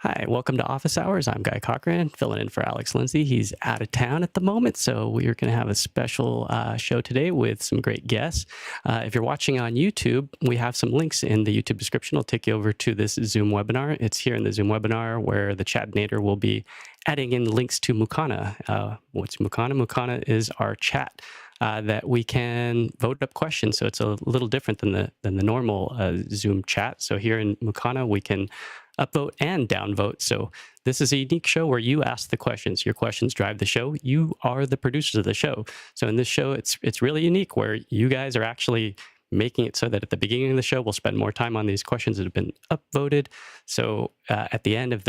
Hi, welcome to Office Hours. I'm Guy Cochran, filling in for Alex Lindsay. He's out of town at the moment, so we are going to have a special show today with some great guests. If you're watching on YouTube, we have some links in the YouTube description. I'll take you over to this Zoom webinar. It's here in the Zoom webinar where the chatinator will be adding in links to Mukana. What's Mukana? Mukana is our chat. That we can vote up questions, so it's a little different than the normal Zoom chat. So here in Mukana, we can upvote and downvote. So this is a unique show where you ask the questions. Your questions drive the show. You are the producers of the show. So in this show, it's really unique where you guys are actually making it so that at the beginning of the show, we'll spend more time on these questions that have been upvoted. So at the end of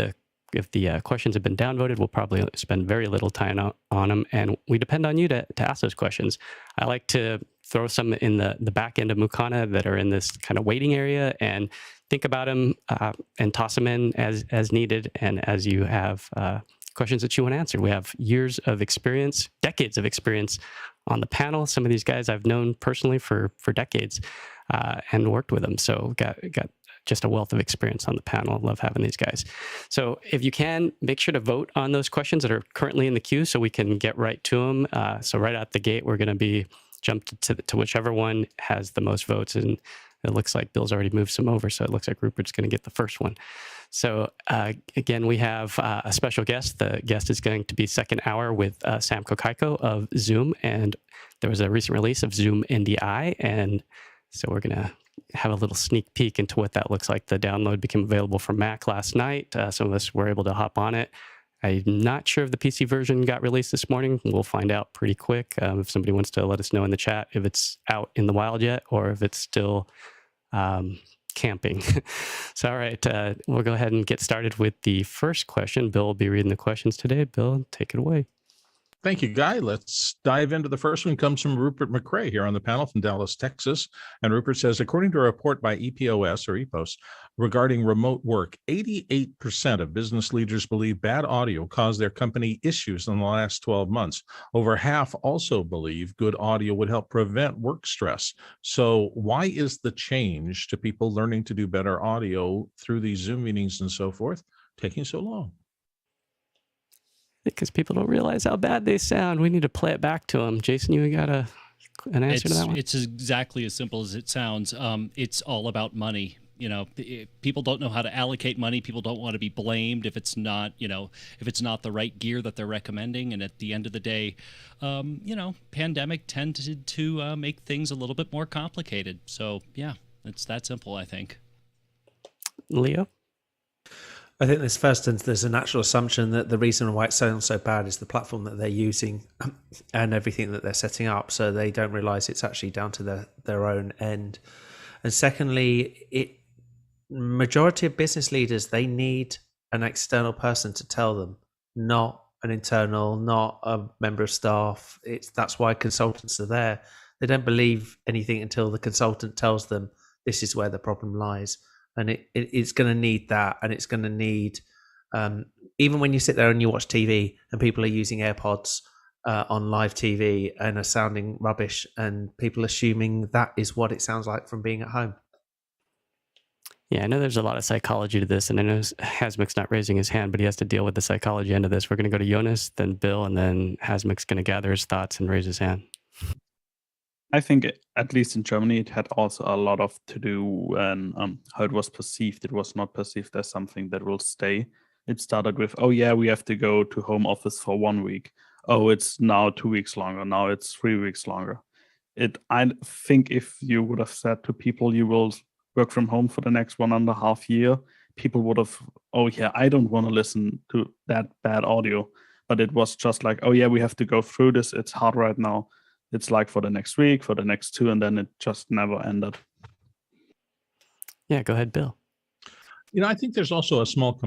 if the questions have been downvoted, we'll probably spend very little time on them. And we depend on you to ask those questions. I like to throw some in the back end of Mukana that are in this kind of waiting area and think about them and toss them in as needed and as you have questions that you want to answer. We have years of experience, decades of experience on the panel. Some of these guys I've known personally for decades and worked with them. So got just a wealth of experience on the panel. Love having these guys. So if you can, make sure to vote on those questions that are currently in the queue so we can get right to them. So right out the gate, we're going to be jumped to whichever one has the most votes. And it looks like Bill's already moved some over. So it looks like Rupert's going to get the first one. So again, we have a special guest. The guest is going to be second hour with Sam Kokaiko of Zoom. And there was a recent release of Zoom NDI. And so we're going to have a little sneak peek into what that looks like. The download became available for Mac last night. Some of us were able to hop on it. I'm not sure if the PC version got released this morning. We'll find out pretty quick. If somebody wants to let us know in the chat if it's out in the wild yet or if it's still camping. So, all right, we'll go ahead and get started with the first question. Bill will be reading the questions today. Bill, take it away. Thank you, Guy. Let's dive into the first one. Comes from Rupert McRae here on the panel from Dallas, Texas. And Rupert says, according to a report by EPOS or EPOS regarding remote work, 88% of business leaders believe bad audio caused their company issues in the last 12 months. Over half also believe good audio would help prevent work stress. So why is the change to people learning to do better audio through these Zoom meetings and so forth taking so long? Because people don't realize how bad they sound. We need to play it back to them. Jason, you got an answer to that one? It's exactly as simple as it sounds. It's all about money. You know, people don't know how to allocate money. People don't want to be blamed if it's not, if it's not the right gear that they're recommending. And at the end of the day, pandemic tended to make things a little bit more complicated. So, yeah, it's that simple, I think. Leo? I think there's a natural assumption that the reason why it sounds so bad is the platform that they're using and everything that they're setting up. So they don't realize it's actually down to their own end. And secondly, majority of business leaders, they need an external person to tell them, not an internal, not a member of staff. That's why consultants are there. They don't believe anything until the consultant tells them this is where the problem lies. And it's going to need that, and it's going to need, even when you sit there and you watch TV and people are using AirPods on live TV and are sounding rubbish, and people assuming that is what it sounds like from being at home. Yeah, I know there's a lot of psychology to this, and I know Hasmik's not raising his hand, but he has to deal with the psychology end of this. We're going to go to Jonas, then Bill, and then Hasmik's going to gather his thoughts and raise his hand. I think, at least in Germany, it had also a lot of to do and how it was perceived. It was not perceived as something that will stay. It started with, oh yeah, we have to go to home office for 1 week. Oh, it's now 2 weeks longer. Now it's 3 weeks longer. I think if you would have said to people, you will work from home for the next 1.5 years, people would have, oh yeah, I don't want to listen to that bad audio. But it was just like, oh yeah, we have to go through this. It's hard right now. It's like for the next week, for the next 2, and then it just never ended. Yeah, go ahead, Bill. I think there's also a small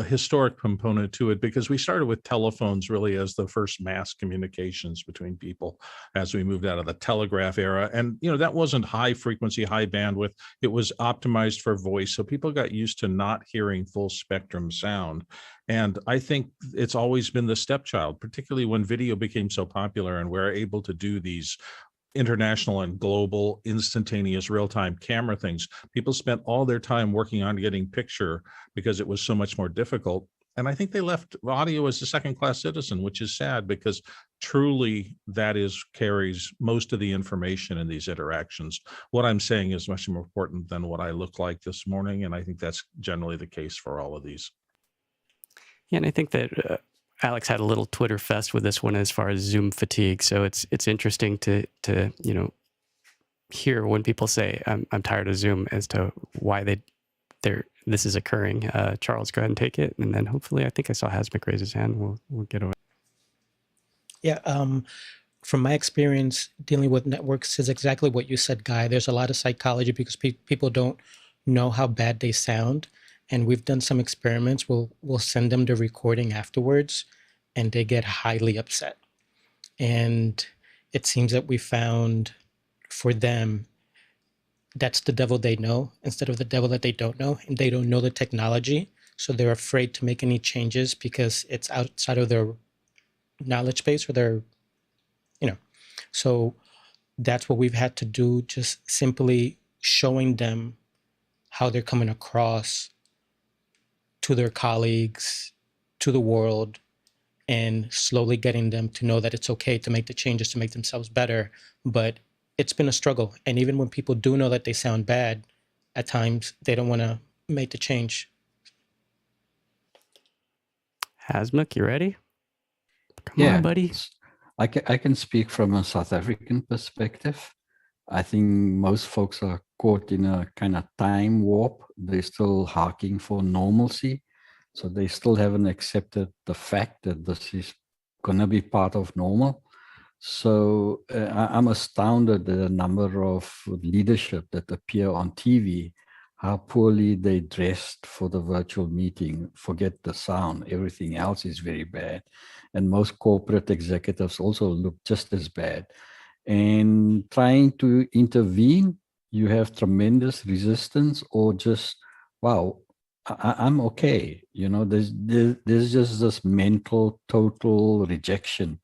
historic component to it, because we started with telephones really as the first mass communications between people as we moved out of the telegraph era. And, that wasn't high frequency, high bandwidth. It was optimized for voice. So people got used to not hearing full spectrum sound. And I think it's always been the stepchild, particularly when video became so popular and we're able to do these international and global instantaneous real-time camera things. People spent all their time working on getting picture because it was so much more difficult. And I think they left audio as a second-class citizen, which is sad, because truly that carries most of the information in these interactions. What I'm saying is much more important than what I look like this morning, and I think that's generally the case for all of these. Yeah, and I think that Alex had a little Twitter fest with this one as far as Zoom fatigue. So it's interesting to hear when people say I'm tired of Zoom as to why this is occurring. Charles, go ahead and take it, and then hopefully I think I saw Hasmik raise his hand. We'll get over. Yeah, from my experience dealing with networks is exactly what you said, Guy. There's a lot of psychology because people don't know how bad they sound. And we've done some experiments. We'll send them the recording afterwards, and they get highly upset. And it seems that we found for them, that's the devil they know instead of the devil that they don't know. And they don't know the technology. So they're afraid to make any changes because it's outside of their knowledge base or their, So that's what we've had to do, just simply showing them how they're coming across to their colleagues, to the world, and slowly getting them to know that it's okay to make the changes to make themselves better. But it's been a struggle. And even when people do know that they sound bad, at times they don't want to make the change. Hasmik, you ready? Come on, buddy. I can speak from a South African perspective. I think most folks are caught in a kind of time warp. They're still harking for normalcy. So they still haven't accepted the fact that this is going to be part of normal. So I'm astounded at the number of leadership that appear on TV, how poorly they dressed for the virtual meeting. Forget the sound, everything else is very bad. And most corporate executives also look just as bad. And trying to intervene, you have tremendous resistance or just, wow, I'm okay. There's just this mental total rejection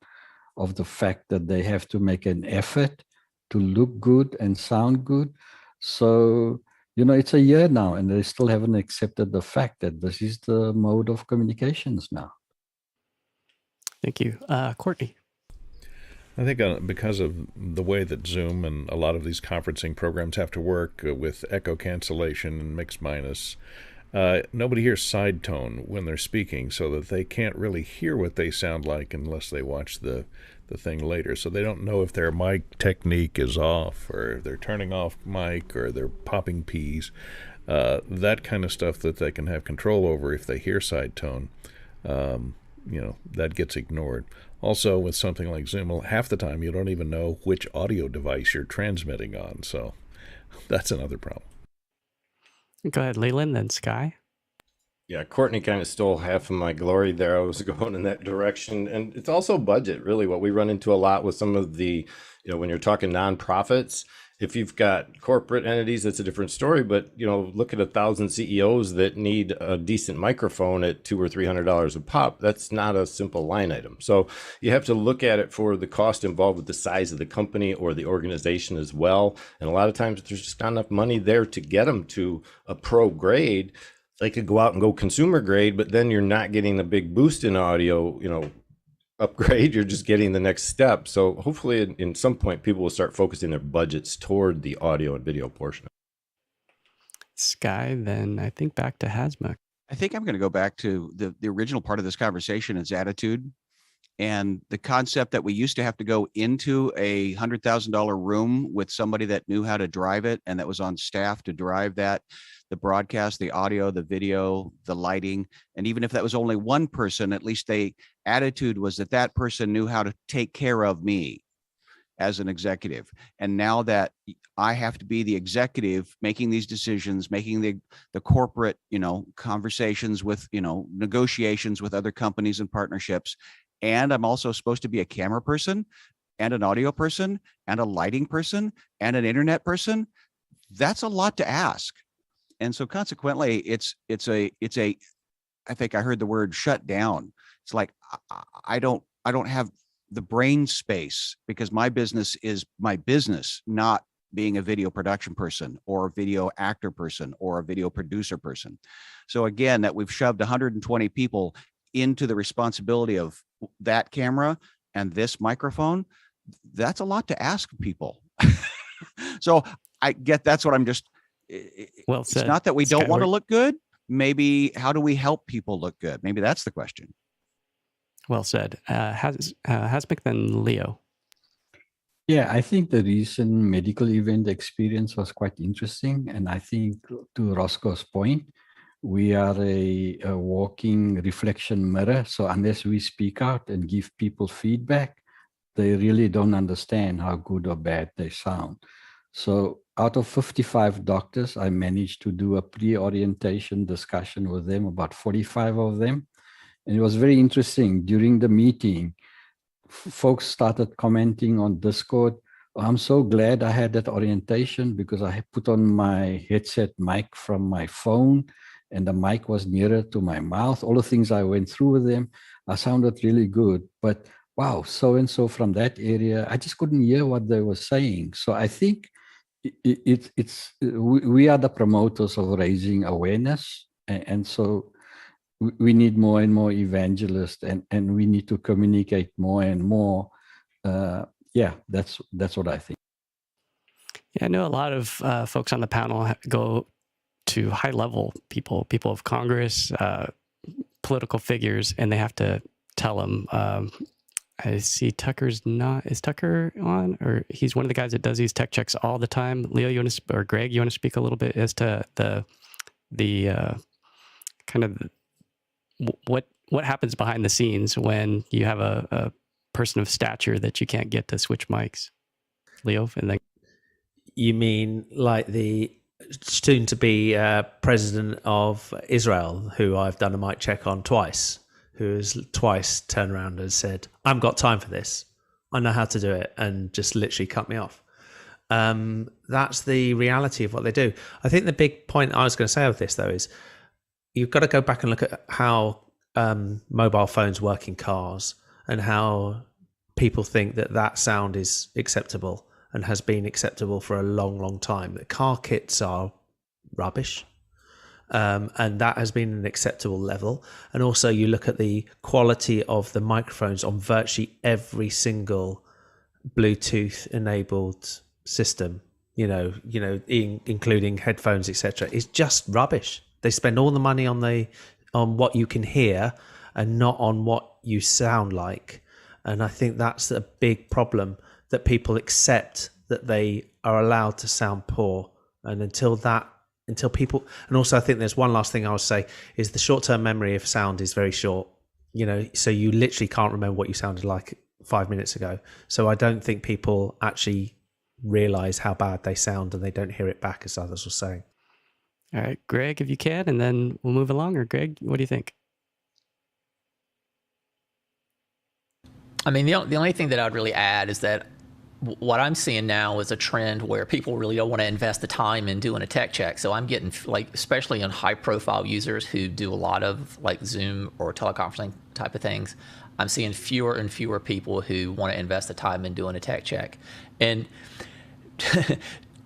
of the fact that they have to make an effort to look good and sound good. So, it's a year now and they still haven't accepted the fact that this is the mode of communications now. Thank you. Courtney. I think because of the way that Zoom and a lot of these conferencing programs have to work with echo cancellation and mix minus, nobody hears side tone when they're speaking, so that they can't really hear what they sound like unless they watch the thing later. So they don't know if their mic technique is off, or if they're turning off mic, or they're popping P's. That kind of stuff that they can have control over if they hear side tone, that gets ignored. Also, with something like Zoom, half the time you don't even know which audio device you're transmitting on. So that's another problem. Go ahead, Leland, then Sky. Yeah, Courtney kind of stole half of my glory there. I was going in that direction. And it's also budget, really, what we run into a lot with some of the, when you're talking nonprofits. If you've got corporate entities, that's a different story. But, look at 1,000 CEOs that need a decent microphone at $200 or $300 a pop. That's not a simple line item. So you have to look at it for the cost involved with the size of the company or the organization as well. And a lot of times there's just not enough money there to get them to a pro grade. They could go out and go consumer grade, but then you're not getting a big boost in audio, upgrade. You're just getting the next step. So hopefully in some point people will start focusing their budgets toward the audio and video portion. Sky, then I think back to Hasmik. I think I'm going to go back to the original part of this conversation is attitude, and the concept that we used to have to go into a $100,000 room with somebody that knew how to drive it and that was on staff to drive that, the broadcast, the audio, the video, the lighting. And even if that was only one person, at least the attitude was that person knew how to take care of me as an executive. And now that I have to be the executive making these decisions, making the corporate, conversations with, negotiations with other companies and partnerships. And I'm also supposed to be a camera person and an audio person and a lighting person and an internet person. That's a lot to ask. And so consequently, it's a, I think I heard the word shut down. It's like, I don't have the brain space, because my business is my business, not being a video production person or a video actor person or a video producer person. So again, that we've shoved 120 people into the responsibility of that camera and this microphone, that's a lot to ask people. So I get, that's what I'm just, Well said. it's not that we don't Skyward. want to look good. Maybe how do we help people look good? Maybe that's the question. Well said. Hasmic, then Leo. Yeah, I think the recent medical event experience was quite interesting. And I think to Roscoe's point, we are a walking reflection mirror. So unless we speak out and give people feedback, they really don't understand how good or bad they sound. So out of 55 doctors, I managed to do a pre-orientation discussion with them, about 45 of them. And it was very interesting. During the meeting, folks started commenting on Discord, I'm so glad I had that orientation because I had put on my headset mic from my phone and the mic was nearer to my mouth. All the things I went through with them, I sounded really good. But wow, so-and-so from that area, I just couldn't hear what they were saying. So I think we are the promoters of raising awareness. And so we need more and more evangelists and we need to communicate more and more. Yeah, that's what I think. Yeah, I know a lot of folks on the panel go to high-level people of Congress, political figures, and they have to tell them. I see Tucker's not. Is Tucker on? Or he's one of the guys that does these tech checks all the time. Leo, you want to, or Greg, you want to speak a little bit as to the kind of what happens behind the scenes when you have a person of stature that you can't get to switch mics? Leo, and then you mean like the soon-to-be president of Israel, who I've done a mic check on twice, who has twice turned around and said, I've got time for this. I know how to do it, and just literally cut me off. That's the reality of what they do. I think the big point I was going to say with this, though, is you've got to go back and look at how mobile phones work in cars and how people think that sound is acceptable and has been acceptable for a long, long time. The car kits are rubbish. And that has been an acceptable level. And also you look at the quality of the microphones on virtually every single Bluetooth enabled system, including headphones, etc. It's just rubbish. They spend all the money on what you can hear and not on what you sound like. And I think that's a big problem, that people accept that they are allowed to sound poor. And until people, and also I think there's one last thing I would say is the short-term memory of sound is very short, so you literally can't remember what you sounded like 5 minutes ago. So I don't think people actually realize how bad they sound and they don't hear it back, as others were saying. All right, Greg, if you can, and then we'll move along. Or Greg, what do you think? I mean, the only thing that I'd really add is that what I'm seeing now is a trend where people really don't want to invest the time in doing a tech check. So I'm getting, especially on high profile users who do a lot of Zoom or teleconferencing type of things, I'm seeing fewer and fewer people who want to invest the time in doing a tech check. And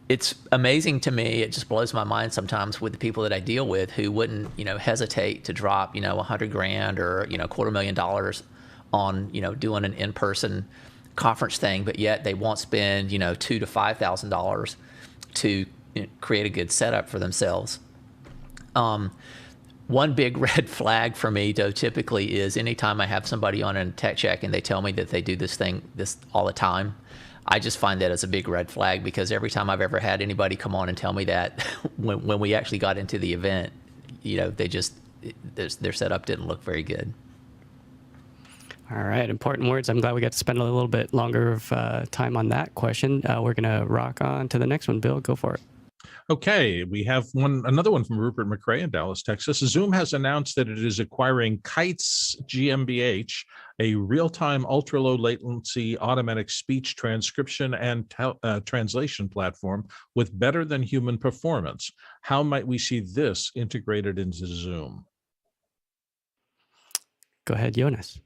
it's amazing to me. It just blows my mind sometimes with the people that I deal with who wouldn't, hesitate to drop, $100,000 or, $250,000 on, doing an in-person conference thing, but yet they won't spend, $2,000 to $5,000 to create a good setup for themselves. One big red flag for me, though, typically is anytime I have somebody on a tech check and they tell me that they do this all the time, I just find that as a big red flag, because every time I've ever had anybody come on and tell me that, when we actually got into the event, their setup didn't look very good. All right, important words. I'm glad we got to spend a little bit longer of time on that question. We're going to rock on to the next one. Bill, go for it. Okay, we have another one from Rupert McRae in Dallas, Texas. Zoom has announced that it is acquiring Kites GmbH, a real-time ultra-low latency automatic speech transcription and translation platform with better than human performance. How might we see this integrated into Zoom? Go ahead, Jonas.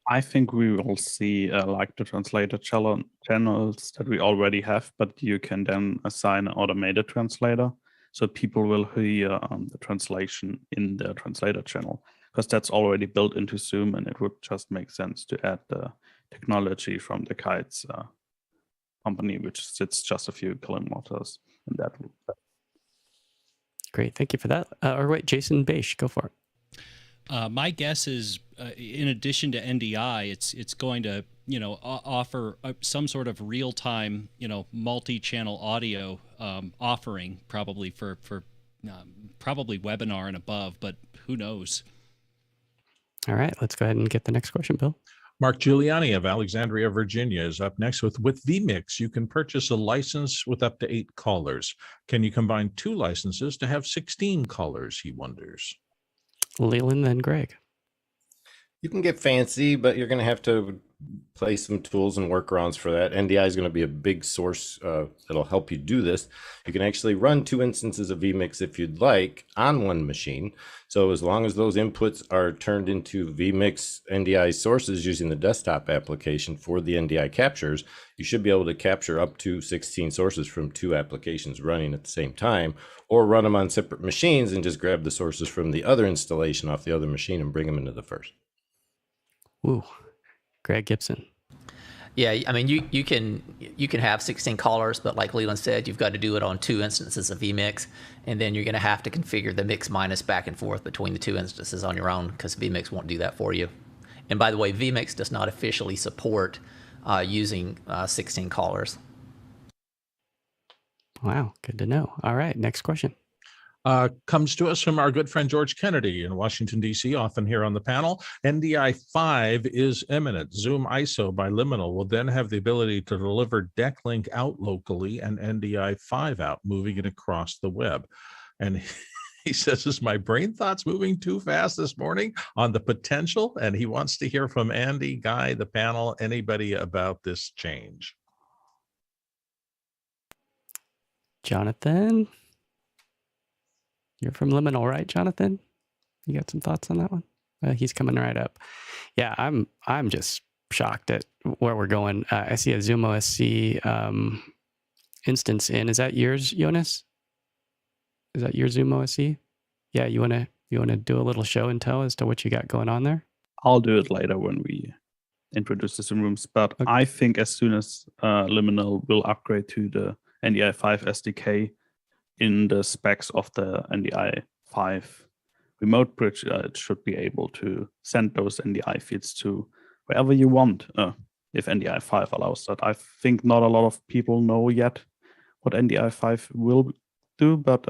I think we will see like the translator channels that we already have, but you can then assign an automated translator, so people will hear the translation in the translator channel, because that's already built into Zoom, and it would just make sense to add the technology from the Kites company, which sits just a few kilometers in that. Great, thank you for that. Or wait, Jason Beish, go for it. My guess is, in addition to NDI, it's going to offer some sort of real time multi-channel audio offering, probably for probably webinar and above, but who knows? All right, let's go ahead and get the next question, Bill. Mark Giuliani of Alexandria, Virginia is up next with vMix. You can purchase a license with up to 8 callers. Can you combine 2 licenses to have 16 callers, he wonders. Leland, then Greg. You can get fancy, but you're going to have to play some tools and workarounds for that. NDI is going to be a big source that'll help you do this. You can actually run 2 instances of vMix if you'd like on one machine. So as long as those inputs are turned into vMix NDI sources using the desktop application for the NDI captures, you should be able to capture up to 16 sources from 2 applications running at the same time, or run them on separate machines and just grab the sources from the other installation off the other machine and bring them into the first. Ooh, Greg Gibson. Yeah, I mean, you can have 16 callers, but like Leland said, you've got to do it on 2 instances of vMix, and then you're going to have to configure the mix minus back and forth between the 2 instances on your own, because vMix won't do that for you. And by the way, vMix does not officially support using 16 callers. Wow, good to know. All right, next question. Comes to us from our good friend George Kennedy in Washington, D.C., often here on the panel. NDI 5 is imminent. ZoomISO by Liminal will then have the ability to deliver Decklink out locally and NDI 5 out, moving it across the web. And he says, is my brain thoughts moving too fast this morning on the potential? And he wants to hear from Andy, Guy, the panel, anybody about this change. Jonathan? You're from Liminal, right, Jonathan? You got some thoughts on that one? He's coming right up. Yeah, I'm just shocked at where we're going. I see a ZoomOSC instance in. Is that yours, Jonas? Is that your ZoomOSC? Yeah, you wanna do a little show and tell as to what you got going on there? I'll do it later when we introduce the Zoom rooms. But okay. I think as soon as Liminal will upgrade to the NDI 5 SDK, in the specs of the NDI 5 remote bridge, it should be able to send those NDI feeds to wherever you want, if NDI 5 allows that. I think not a lot of people know yet what NDI 5 will do, but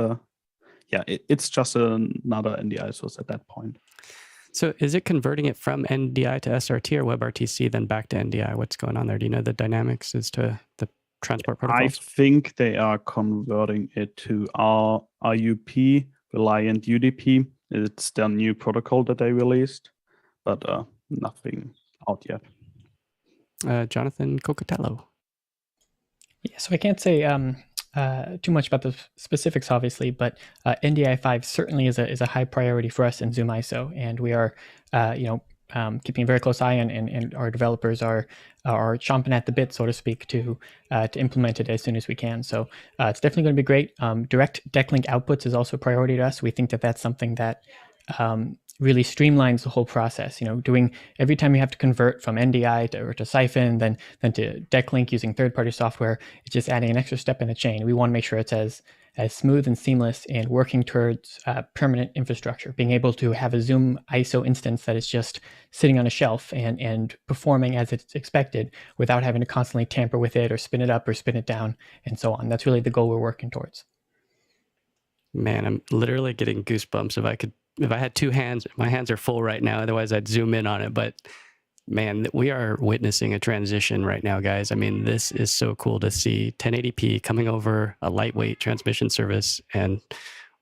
yeah, it's just another NDI source at that point. So is it converting it from NDI to SRT or WebRTC, then back to NDI? What's going on there? Do you know the dynamics as to the transport protocols? I think they are converting it to RUP, Reliant UDP. It's their new protocol that they released, but nothing out yet. Jonathan Cocatello. Yeah, so I can't say too much about the specifics, obviously, but NDI 5 certainly is a high priority for us in ZoomISO, and we are, keeping a very close eye on, and our developers are chomping at the bit, so to speak, to implement it as soon as we can. So it's definitely going to be great. Direct Decklink outputs is also a priority to us. We think that that's something that really streamlines the whole process. Doing every time you have to convert from NDI to Siphon, then to Decklink using third-party software, it's just adding an extra step in the chain. We want to make sure it's as smooth and seamless and working towards permanent infrastructure, being able to have a ZoomISO instance that is just sitting on a shelf and performing as it's expected without having to constantly tamper with it or spin it up or spin it down and so on. That's really the goal we're working towards. Man, I'm literally getting goosebumps. If I had 2 hands, my hands are full right now. Otherwise, I'd zoom in on it. But man, we are witnessing a transition right now, guys. I mean, this is so cool to see 1080p coming over a lightweight transmission service, and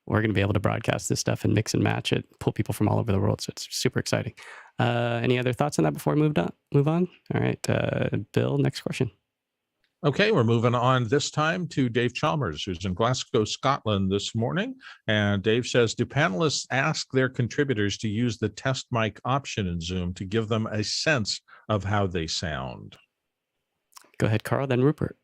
we're going to be able to broadcast this stuff and mix and match it, pull people from all over the world. So it's super exciting. Any other thoughts on that before we move on? All right, Bill, next question. Okay, we're moving on this time to Dave Chalmers, who's in Glasgow, Scotland this morning. And Dave says, do panelists ask their contributors to use the test mic option in Zoom to give them a sense of how they sound? Go ahead, Carl, then Rupert.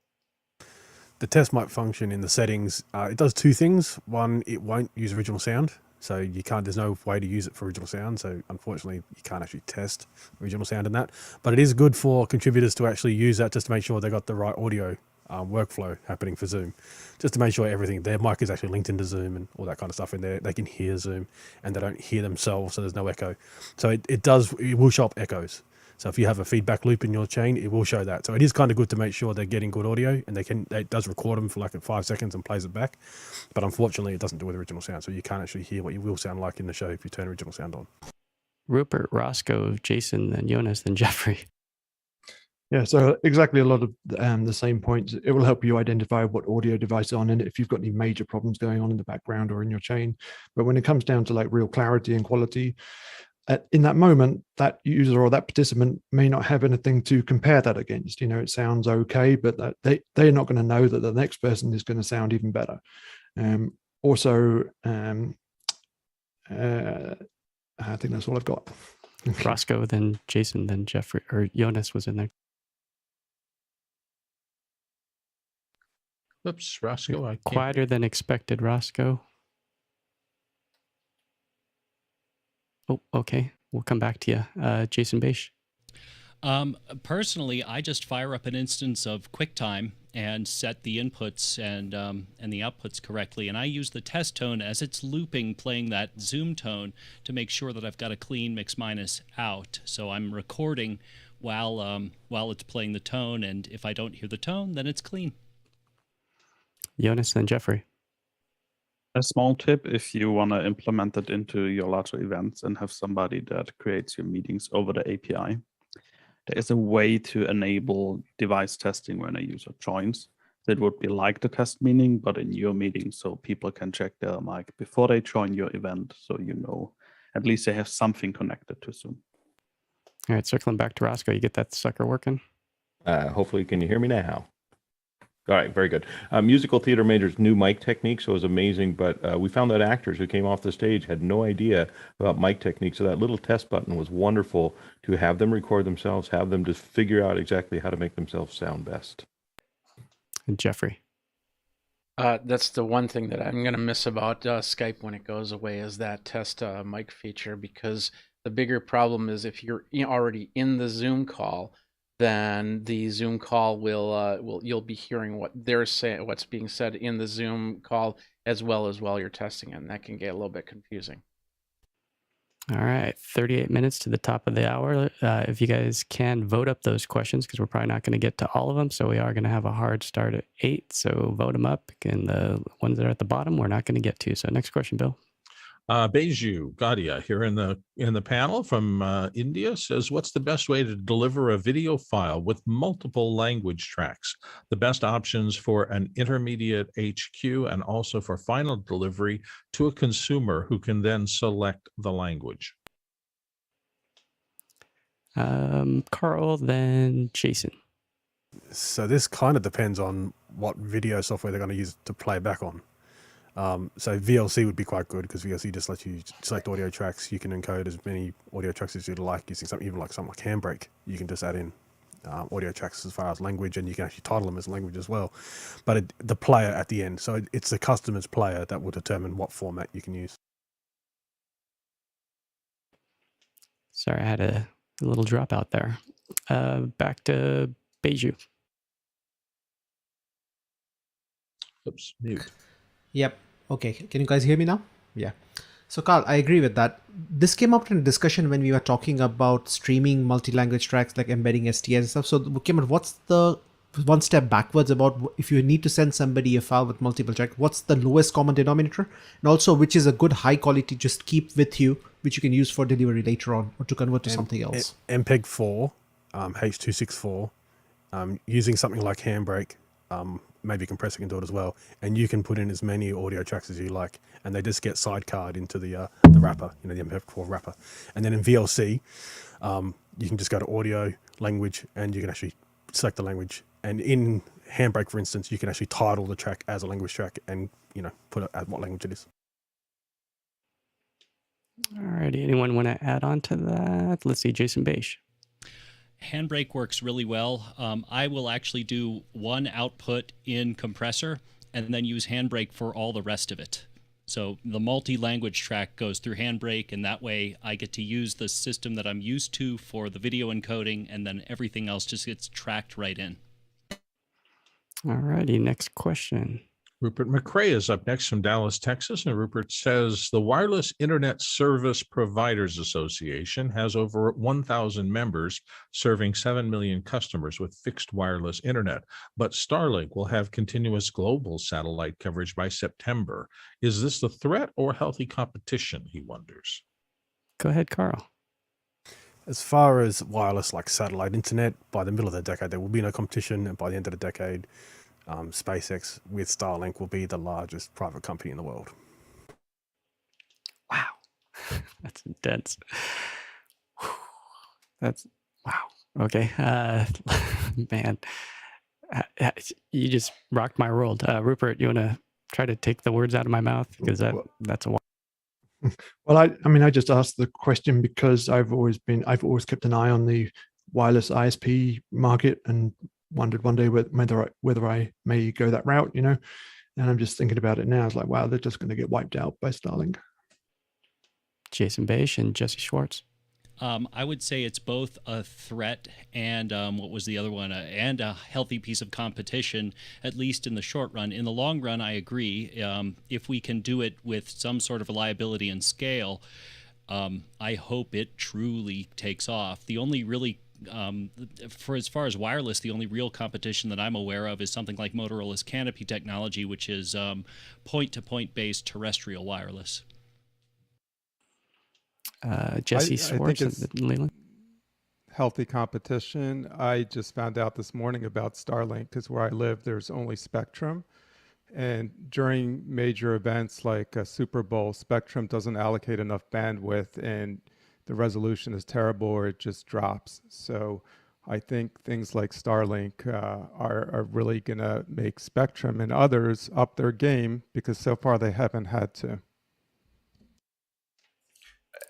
The test mic function in the settings, it does two things. One, it won't use original sound. So you can't, there's no way to use it for original sound. So unfortunately, you can't actually test original sound in that. But it is good for contributors to actually use that just to make sure they got the right audio workflow happening for Zoom. Just to make sure everything, their mic is actually linked into Zoom and all that kind of stuff in there. They can hear Zoom and they don't hear themselves, so there's no echo. So it will show up echoes. So if you have a feedback loop in your chain, it will show that. So it is kind of good to make sure they're getting good audio, and it does record them for like 5 seconds and plays it back. But unfortunately, it doesn't do with original sound. So you can't actually hear what you will sound like in the show if you turn original sound on. Rupert, Roscoe, Jason, then Jonas, then Jeffrey. Yeah, so exactly a lot of the same points. It will help you identify what audio device is on and if you've got any major problems going on in the background or in your chain. But when it comes down to like real clarity and quality, in that moment, that user or that participant may not have anything to compare that against. You know, it sounds okay, but they're not going to know that the next person is going to sound even better. I think that's all I've got. Roscoe, then Jason, then Jeffrey, or Jonas was in there. Oops, Roscoe. I can't. Quieter than expected, Roscoe. Oh, okay. We'll come back to you. Jason Beish. Personally, I just fire up an instance of QuickTime and set the inputs and the outputs correctly. And I use the test tone as it's looping, playing that Zoom tone to make sure that I've got a clean mix minus out. So I'm recording while it's playing the tone. And if I don't hear the tone, then it's clean. Jonas, then Jeffrey. A small tip, if you want to implement it into your larger events and have somebody that creates your meetings over the API, there is a way to enable device testing when a user joins. That would be like the test meeting, but in your meeting, so people can check their mic before they join your event, so you know at least they have something connected to Zoom. All right, circling back to Roscoe, you get that sucker working? Hopefully, can you hear me now? All right, very good. Musical theater major's new mic technique, so it was amazing, but we found that actors who came off the stage had no idea about mic technique, so that little test button was wonderful to have them record themselves, have them just figure out exactly how to make themselves sound best. And Jeffrey. That's the one thing that I'm going to miss about Skype when it goes away is that test mic feature, because the bigger problem is if you're already in the Zoom call, then the Zoom call you'll be hearing what they're saying, what's being said in the Zoom call, as well as while you're testing it, and that can get a little bit confusing. All right, 38 minutes to the top of the hour. If you guys can vote up those questions, because we're probably not going to get to all of them, so we are going to have a hard start at 8. So vote them up, and the ones that are at the bottom, we're not going to get to. So next question, Bill. Baiju Gadia here in the panel from India says, what's the best way to deliver a video file with multiple language tracks? The best options for an intermediate HQ and also for final delivery to a consumer who can then select the language. Carl, then Jason. So this kind of depends on what video software they're going to use to play back on. So VLC would be quite good because VLC just lets you select audio tracks. You can encode as many audio tracks as you'd like using something like Handbrake. You can just add in audio tracks as far as language, and you can actually title them as language as well. But the player at the end, so it's the customer's player that will determine what format you can use. Sorry, I had a little dropout there. Back to Baiju. Oops, mute. Yep. Okay. Can you guys hear me now? Yeah. So Carl, I agree with that. This came up in a discussion when we were talking about streaming multi-language tracks like embedding STS and stuff. So we came up, what's the one step backwards about if you need to send somebody a file with multiple tracks, what's the lowest common denominator? And also which is a good high quality, just keep with you, which you can use for delivery later on or to convert to something else. MPEG 4, H.264, using something like Handbrake, maybe compressor can do it as well, and you can put in as many audio tracks as you like, and they just get sidecard into the wrapper, the MPEG-4 wrapper. And then in VLC, you can just go to audio, language, and you can actually select the language. And in Handbrake, for instance, you can actually title the track as a language track and, put it at what language it is. Alrighty, anyone want to add on to that? Let's see, Jason Beish. Handbrake works really well. I will actually do one output in compressor and then use Handbrake for all the rest of it. So the multi-language track goes through Handbrake, and that way I get to use the system that I'm used to for the video encoding, and then everything else just gets tracked right in. Alrighty, next question. Rupert McRae is up next from Dallas, Texas. And Rupert says the Wireless Internet Service Providers Association has over 1,000 members serving 7 million customers with fixed wireless internet. But Starlink will have continuous global satellite coverage by September. Is this a threat or healthy competition, he wonders? Go ahead, Carl. As far as wireless like satellite internet, by the middle of the decade, there will be no competition. And by the end of the decade, SpaceX with Starlink will be the largest private company in the world. Wow. That's intense. That's wow. Okay. Man, you just rocked my world. Rupert, you want to try to take the words out of my mouth? Because that's a Well, I just asked the question because I've always kept an eye on the wireless ISP market and wondered one day whether I may go that route, and I'm just thinking about it now. It's like, wow, they're just going to get wiped out by Starlink. Jason Beish and Jesse Schwartz. I would say it's both a threat and what was the other one? And a healthy piece of competition, at least in the short run. In the long run, I agree. If we can do it with some sort of reliability and scale, I hope it truly takes off. The only really for as far as wireless, the only real competition that I'm aware of is something like Motorola's Canopy technology, which is point-to-point based terrestrial wireless. Jesse Schwartz and Leland. Healthy competition. I just found out this morning about Starlink because where I live, there's only Spectrum. And during major events like a Super Bowl, Spectrum doesn't allocate enough bandwidth and the resolution is terrible or it just drops. So I think things like Starlink are really going to make Spectrum and others up their game because so far they haven't had to.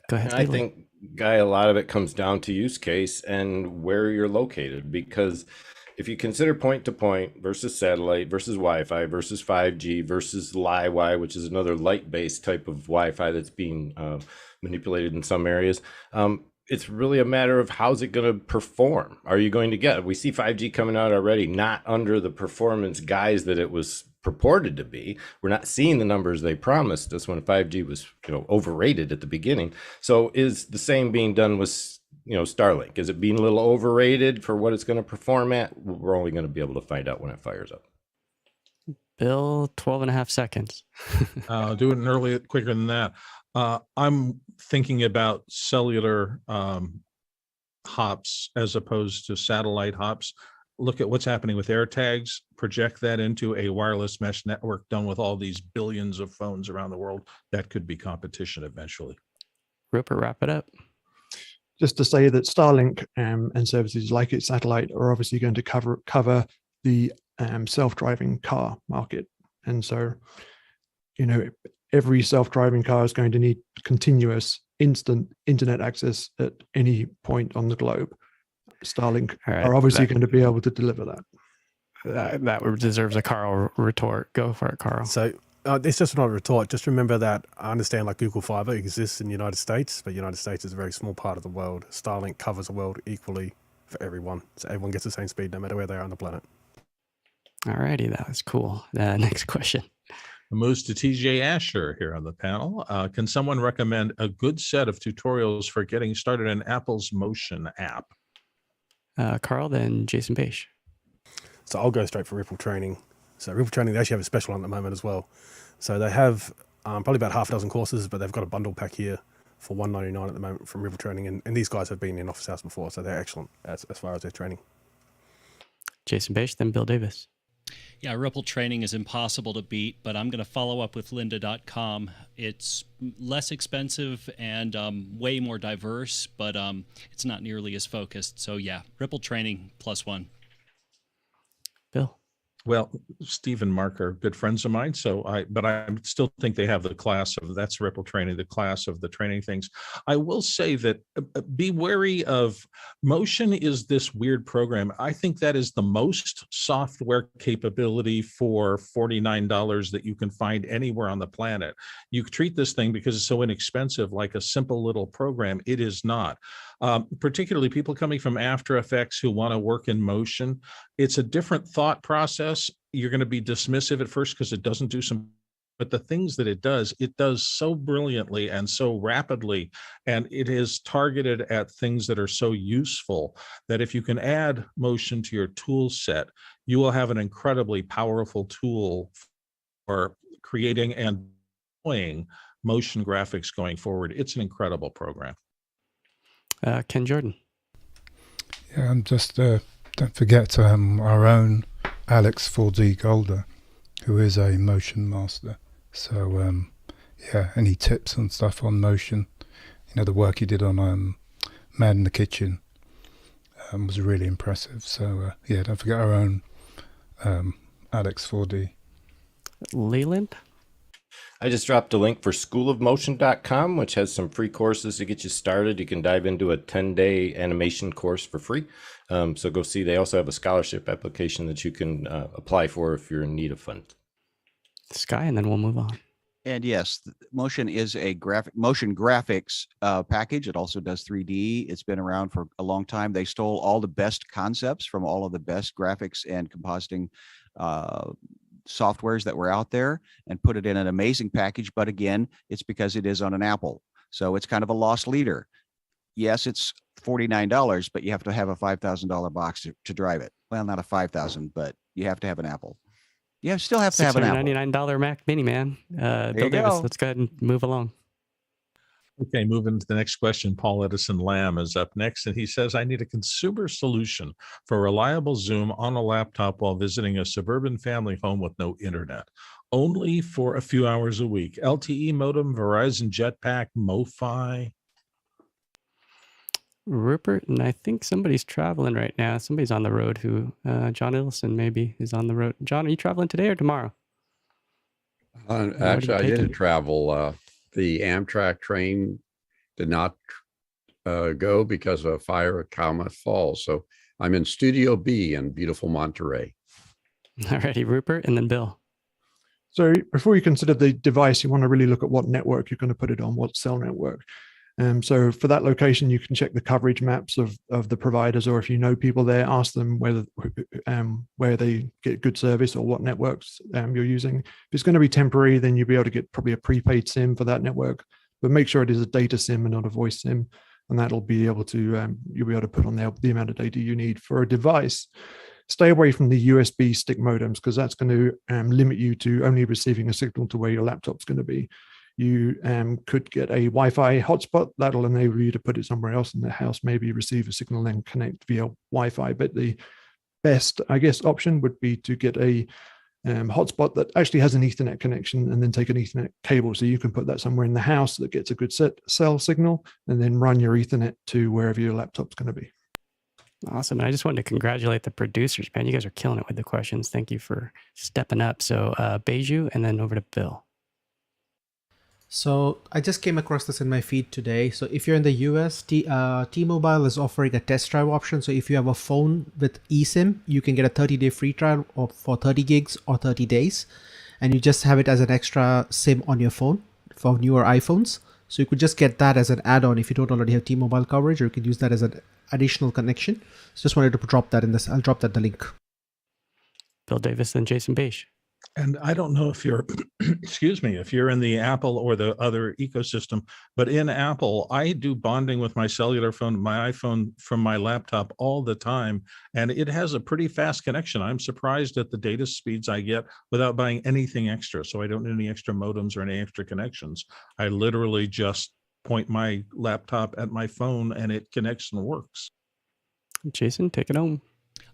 Go ahead. And I think, Guy, a lot of it comes down to use case and where you're located, because if you consider point-to-point versus satellite versus Wi-Fi versus 5G versus Li-Wi, which is another light-based type of Wi-Fi that's being manipulated in some areas, it's really a matter of how's it going to perform. Are you going to get, we see 5G coming out already, not under the performance guise that it was purported to be. We're not seeing the numbers they promised us when 5G was, overrated at the beginning. So is the same being done with, Starlink? Is it being a little overrated for what it's going to perform at? We're only going to be able to find out when it fires up. Bill, 12 and a half seconds. Do it quicker than that. I'm thinking about cellular hops as opposed to satellite hops. Look at what's happening with AirTags, project that into a wireless mesh network done with all these billions of phones around the world. That could be competition eventually. Rupert, wrap it up. Just to say that Starlink and services like its satellite are obviously going to cover the self-driving car market. And so, every self-driving car is going to need continuous instant internet access at any point on the globe. Starlink are obviously going to be able to deliver that. That deserves a Carl retort. Go for it, Carl. So it's just not a retort. Just remember that I understand like Google Fiber exists in the United States, but the United States is a very small part of the world. Starlink covers the world equally for everyone. So everyone gets the same speed no matter where they are on the planet. All righty, that was cool. Next question. Moves to TJ Asher here on the panel. Can someone recommend a good set of tutorials for getting started in Apple's Motion app? Carl, then Jason Beish. So I'll go straight for Ripple Training. So Ripple Training, they actually have a special on at the moment as well. So they have probably about half a dozen courses, but they've got a bundle pack here for $199 at the moment from Ripple Training. And these guys have been in Office House before, so they're excellent as far as their training. Jason Beish, then Bill Davis. Yeah, Ripple Training is impossible to beat, but I'm going to follow up with lynda.com. It's less expensive and way more diverse, but it's not nearly as focused. So yeah, Ripple Training +1. Bill. Well, Steve and Mark are good friends of mine, but I still think they have the class of that's Ripple training, the class of the training things. I will say that be wary of Motion is this weird program. I think that is the most software capability for $49 that you can find anywhere on the planet. You treat this thing because it's so inexpensive, like a simple little program. It is not. Particularly people coming from After Effects who want to work in Motion. It's a different thought process. You're going to be dismissive at first because it doesn't do some, but the things that it does so brilliantly and so rapidly, and it is targeted at things that are so useful that if you can add Motion to your tool set, you will have an incredibly powerful tool for creating and deploying motion graphics going forward. It's an incredible program. Ken Jordan. Yeah, and just don't forget our own Alex 4D Golder, who is a motion master. So yeah, any tips and stuff on motion? You know, the work he did on Man in the Kitchen was really impressive. So yeah, don't forget our own Alex 4D. Leland? I just dropped a link for schoolofmotion.com, which has some free courses to get you started. You can dive into a 10-day animation course for free. So go see. They also have a scholarship application that you can apply for if you're in need of funds. Sky, and then we'll move on. And yes, Motion is a motion graphics package. It also does 3D. It's been around for a long time. They stole all the best concepts from all of the best graphics and compositing softwares that were out there and put it in an amazing package. But again, it's because it is on an Apple. So it's kind of a lost leader. Yes, it's $49, but you have to have a $5,000 box to drive it. Well, not a $5,000, but you have to have an Apple. You still have to have an Apple. $699 Mac Mini, man. Bill Davis, let's go ahead and move along. Okay, moving to the next question. Paul Edison Lamb is up next, and he says, I need a consumer solution for reliable Zoom on a laptop while visiting a suburban family home with no internet, only for a few hours a week. LTE Modem, Verizon Jetpack, MoFi. Rupert, and I think somebody's traveling right now. Somebody's on the road who, John Illison maybe is on the road. John, are you traveling today or tomorrow? Actually, I didn't travel. The Amtrak train did not go because of a fire at Calumet Falls. So I'm in Studio B in beautiful Monterey. All righty, Rupert, and then Bill. So before you consider the device, you want to really look at what network you're going to put it on, what cell network. So for that location, you can check the coverage maps of the providers, or if you know people there, ask them where they get good service or what networks you're using. If it's going to be temporary, then you'll be able to get probably a prepaid SIM for that network, but make sure it is a data SIM and not a voice SIM, and that'll be able to you'll be able to put on there the amount of data you need for a device. Stay away from the USB stick modems because that's going to limit you to only receiving a signal to where your laptop's going to be. You could get a Wi-Fi hotspot that'll enable you to put it somewhere else in the house, maybe receive a signal and connect via Wi-Fi. But the best, I guess, option would be to get a hotspot that actually has an Ethernet connection and then take an Ethernet cable. So you can put that somewhere in the house that gets a good cell signal and then run your Ethernet to wherever your laptop's going to be. Awesome. And I just wanted to congratulate the producers, man. You guys are killing it with the questions. Thank you for stepping up. So Beju, and then over to Bill. So I just came across this in my feed today. So if you're in the US, T-Mobile is offering a test drive option. So if you have a phone with eSIM, you can get a 30-day free trial for 30 gigs or 30 days. And you just have it as an extra SIM on your phone for newer iPhones. So you could just get that as an add-on if you don't already have T-Mobile coverage, or you can use that as an additional connection. So just wanted to drop that in this. I'll drop that the link. Bill Davis and Jason Beige. And I don't know if you're, excuse me, if you're in the Apple or the other ecosystem, but in Apple, I do bonding with my cellular phone, my iPhone from my laptop all the time, and it has a pretty fast connection. I'm surprised at the data speeds I get without buying anything extra. So I don't need any extra modems or any extra connections. I literally just point my laptop at my phone and it connects and works. Jason, take it home.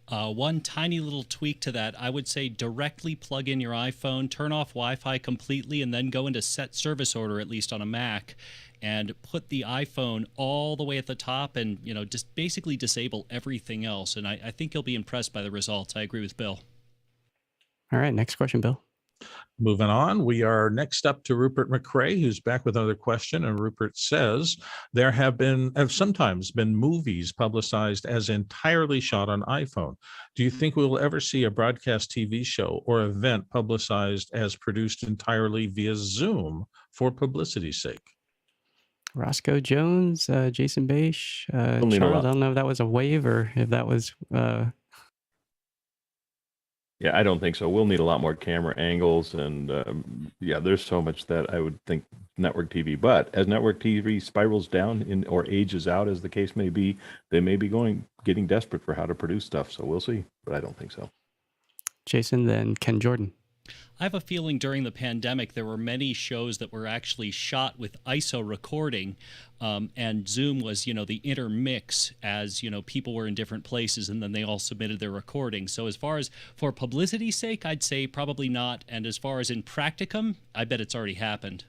One tiny little tweak to that, I would say directly plug in your iPhone, turn off Wi-Fi completely, and then go into set service order, at least on a Mac, and put the iPhone all the way at the top and, just basically disable everything else. And I think you'll be impressed by the results. I agree with Bill. All right, next question, Bill. Moving on, we are next up to Rupert McRae, who's back with another question. And Rupert says, there have sometimes been movies publicized as entirely shot on iPhone. Do you think we will ever see a broadcast TV show or event publicized as produced entirely via Zoom for publicity's sake? Roscoe Jones, Jason Bache, Charles, I don't know if that was a wave or if that was... Yeah, I don't think so. We'll need a lot more camera angles, and yeah, there's so much that I would think network TV. But as network TV spirals down or ages out, as the case may be, they may be getting desperate for how to produce stuff. So we'll see, but I don't think so. Jason, then Ken Jordan. I have a feeling during the pandemic there were many shows that were actually shot with ISO recording, and Zoom was, the intermix as, people were in different places and then they all submitted their recording. So as far as for publicity's sake, I'd say probably not. And as far as in practicum, I bet it's already happened.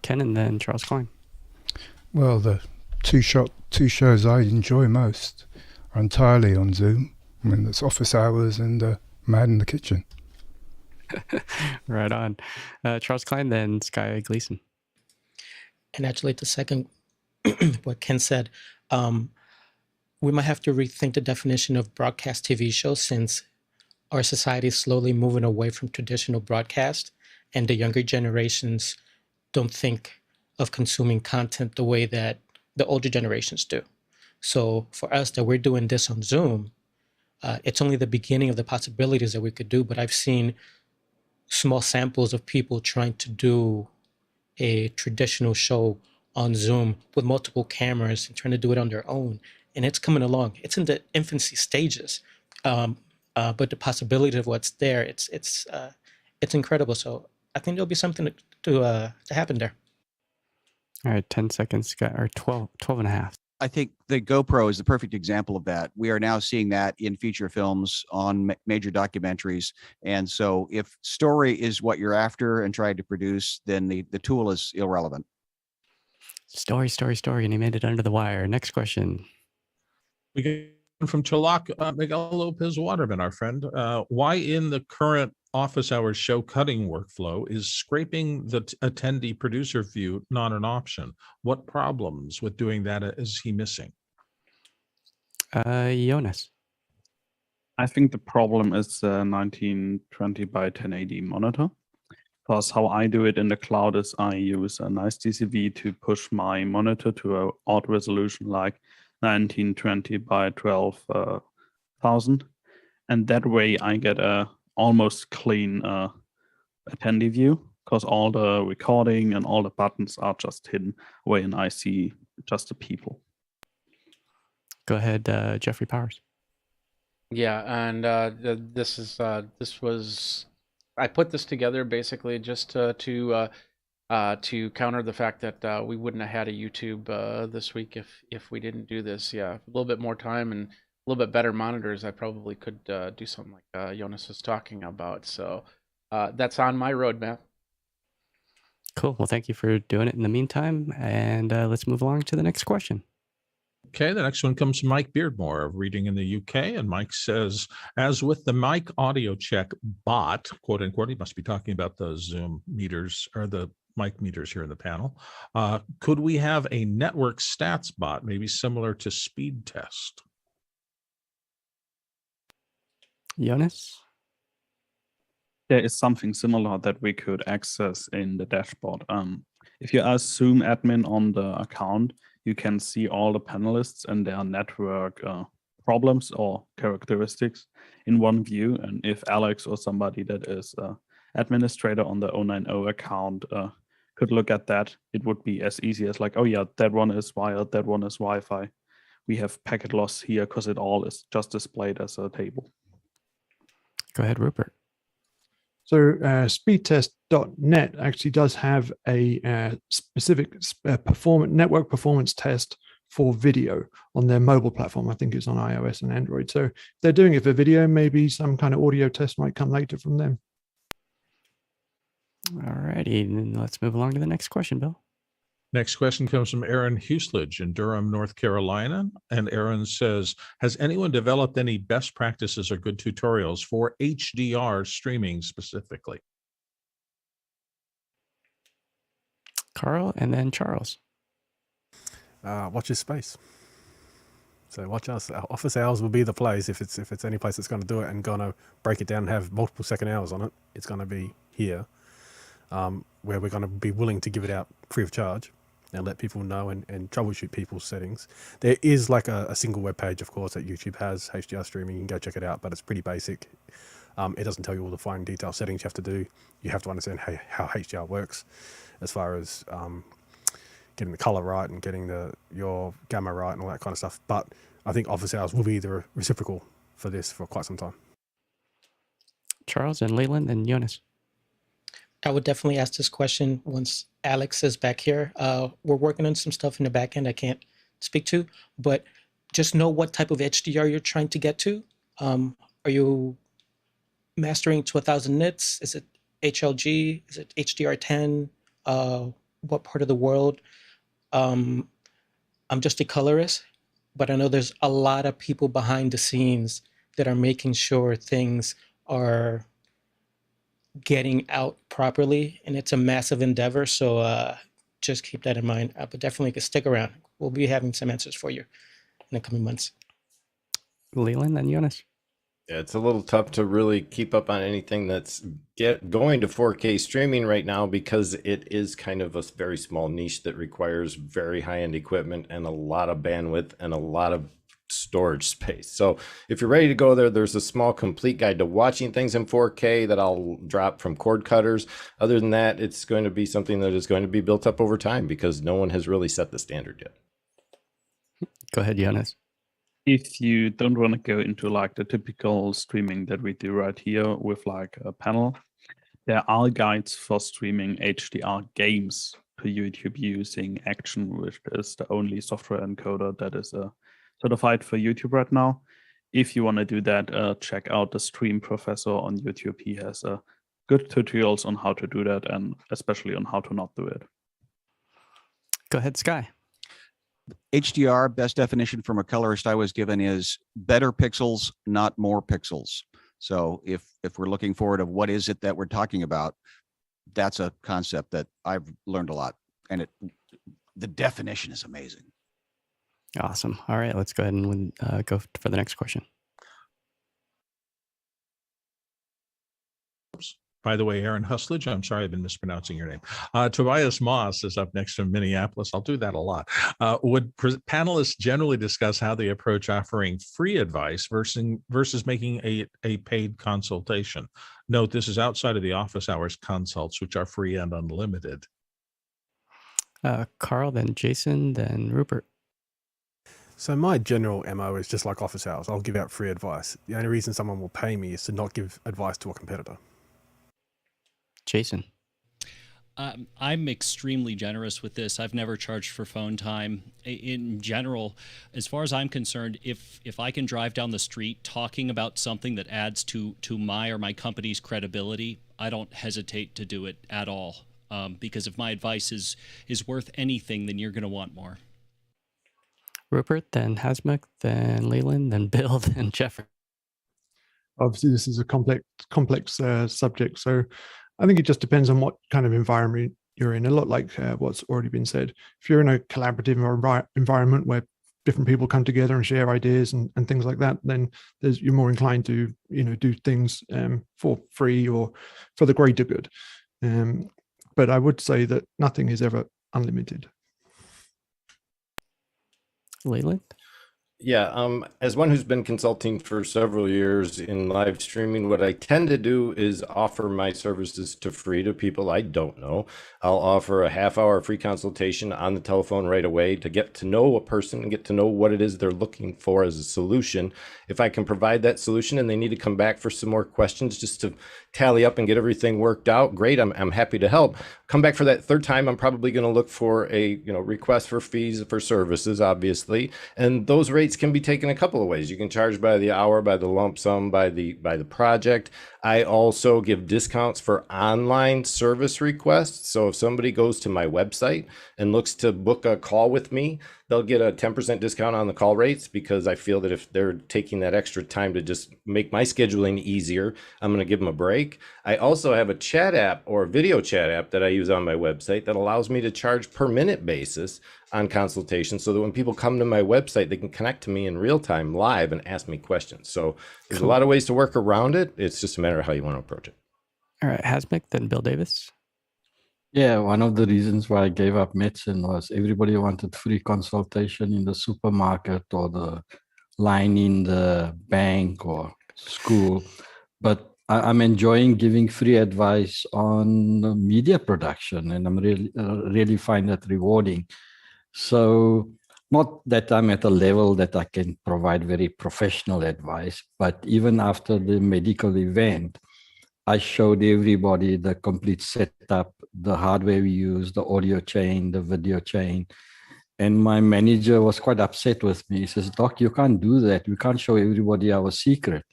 Ken and then Charles Klein. Well, the two shows I enjoy most are entirely on Zoom. I mean, it's Office Hours and Mad in the Kitchen. Right on. Charles Klein, then Sky Gleason. And actually, to second what Ken said, we might have to rethink the definition of broadcast TV show, since our society is slowly moving away from traditional broadcast, and the younger generations don't think of consuming content the way that the older generations do. So for us, that we're doing this on Zoom, it's only the beginning of the possibilities that we could do, but I've seen small samples of people trying to do a traditional show on Zoom with multiple cameras and trying to do it on their own. And it's coming along. It's in the infancy stages, but the possibility of what's there, it's incredible. So I think there'll be something to happen there. All right, 10 seconds, or 12 and a half. I think the GoPro is the perfect example of that. We are now seeing that in feature films on major documentaries. And so if story is what you're after and trying to produce, then the tool is irrelevant. Story, and he made it under the wire. Next question. We get from Chalak Miguel Lopez Waterman, our friend. Why in the current office hours show cutting workflow is scraping the attendee producer view not an option? What problems with doing that is he missing? Jonas. I think the problem is 1920 by 1080 monitor. Because how I do it in the cloud is I use a nice DCV to push my monitor to an odd resolution like 1920 by 12,000. And that way I get a almost clean attendee view, because all the recording and all the buttons are just hidden away and I see just the people. Go ahead, Jeffrey Powers. Yeah, and this was, I put this together basically just to counter the fact that we wouldn't have had a YouTube this week if we didn't do this. Yeah, a little bit more time and a little bit better monitors, I probably could do something like Jonas is talking about. So that's on my roadmap. Cool. Well, thank you for doing it in the meantime. And let's move along to the next question. Okay, the next one comes from Mike Beardmore of Reading in the UK. And Mike says, as with the mic audio check bot, quote unquote, he must be talking about the Zoom meters or the mic meters here in the panel. Could we have a network stats bot, maybe similar to speedtest? Jonas? There is something similar that we could access in the dashboard. If you ask Zoom admin on the account, you can see all the panelists and their network problems or characteristics in one view. And if Alex or somebody that is administrator on the 090 account could look at that, it would be as easy as like, oh yeah, that one is wired, that one is Wi-Fi. We have packet loss here because it all is just displayed as a table. Go ahead, Rupert. So speedtest.net actually does have a specific network performance test for video on their mobile platform. I think it's on iOS and Android. So if they're doing it for video, maybe some kind of audio test might come later from them. All righty, and let's move along to the next question, Bill. Next question comes from Aaron Huslidge in Durham, North Carolina. And Aaron says, has anyone developed any best practices or good tutorials for HDR streaming specifically? Carl and then Charles. Watch your space. So watch us. Office hours will be the place. If it's any place that's going to do it and going to break it down and have multiple second hours on it, it's going to be here, where we're going to be willing to give it out free of charge and let people know and troubleshoot people's settings. There is like a single web page, of course, that YouTube has, HDR streaming. You can go check it out, but it's pretty basic. It doesn't tell you all the fine detail settings you have to do. You have to understand how HDR works as far as getting the color right and getting your gamma right and all that kind of stuff. But I think office hours will be the reciprocal for this for quite some time. Charles and Leland and Jonas. I would definitely ask this question once Alex is back here. We're working on some stuff in the back end I can't speak to, but just know what type of HDR you're trying to get to. Are you mastering to 1000 nits? Is it HLG? Is it HDR10? What part of the world? I'm just a colorist, but I know there's a lot of people behind the scenes that are making sure things are getting out properly, and it's a massive endeavor. So just keep that in mind. But definitely stick around. We'll be having some answers for you in the coming months. Leland and Jonas. Yeah, it's a little tough to really keep up on anything that's going to 4K streaming right now, because it is kind of a very small niche that requires very high-end equipment and a lot of bandwidth and a lot of storage space. So if you're ready to go there, there's a small complete guide to watching things in 4K that I'll drop from Cord Cutters. Other than that, it's going to be something that is going to be built up over time because no one has really set the standard yet. Go ahead, Jonas. If you don't want to go into like the typical streaming that we do right here with like a panel, there are guides for streaming HDR games to YouTube using Action, which is the only software encoder that is certified for YouTube right now. If you want to do that, check out the Stream Professor on YouTube. He has good tutorials on how to do that, and especially on how to not do it. Go ahead, Sky. HDR, best definition from a colorist I was given is better pixels, not more pixels. So if we're looking forward of what is it that we're talking about, that's a concept that I've learned a lot, and the definition is amazing. Awesome. All right, let's go ahead and go for the next question. By the way, Aaron Huslidge, I'm sorry I've been mispronouncing your name. Tobias Moss is up next from Minneapolis. I'll do that a lot. Would panelists generally discuss how they approach offering free advice versus making a paid consultation? Note, this is outside of the office hours consults, which are free and unlimited. Carl, then Jason, then Rupert. So my general MO is just like office hours. I'll give out free advice. The only reason someone will pay me is to not give advice to a competitor. Jason. I'm extremely generous with this. I've never charged for phone time. In general, as far as I'm concerned, if I can drive down the street talking about something that adds to my or my company's credibility, I don't hesitate to do it at all. Because if my advice is worth anything, then you're going to want more. Rupert, then Hasmuk, then Leland, then Bill, then Jeffrey. Obviously, this is a complex subject, so I think it just depends on what kind of environment you're in. A lot like what's already been said. If you're in a collaborative environment where different people come together and share ideas and things like that, then you're more inclined to do things for free or for the greater good. But I would say that nothing is ever unlimited. Leland? Yeah, as one who's been consulting for several years in live streaming, what I tend to do is offer my services to free to people I don't know. I'll offer a half-hour free consultation on the telephone right away to get to know a person and get to know what it is they're looking for as a solution. If I can provide that solution and they need to come back for some more questions just to tally up and get everything worked out, great, I'm happy to help. Come back for that third time, I'm probably going to look for a request for fees for services, obviously, and those rates rates can be taken a couple of ways. You can charge by the hour, by the lump sum, by the project. I also give discounts for online service requests. So if somebody goes to my website and looks to book a call with me, they'll get a 10% discount on the call rates, because I feel that if they're taking that extra time to just make my scheduling easier, I'm going to give them a break. I also have a chat app or video chat app that I use on my website that allows me to charge per minute basis on consultation, so that when people come to my website, they can connect to me in real time live and ask me questions. So there's a lot of ways to work around it. It's just a matter of how you want to approach it. All right, Hasmik, then Bill Davis. Yeah, one of the reasons why I gave up medicine was everybody wanted free consultation in the supermarket or the line in the bank or school. But I'm enjoying giving free advice on media production, and I'm really find that rewarding. So not that I'm at a level that I can provide very professional advice, but even after the medical event, I showed everybody the complete setup, the hardware we use, the audio chain, the video chain. And my manager was quite upset with me. He says, "Doc, you can't do that. We can't show everybody our secret."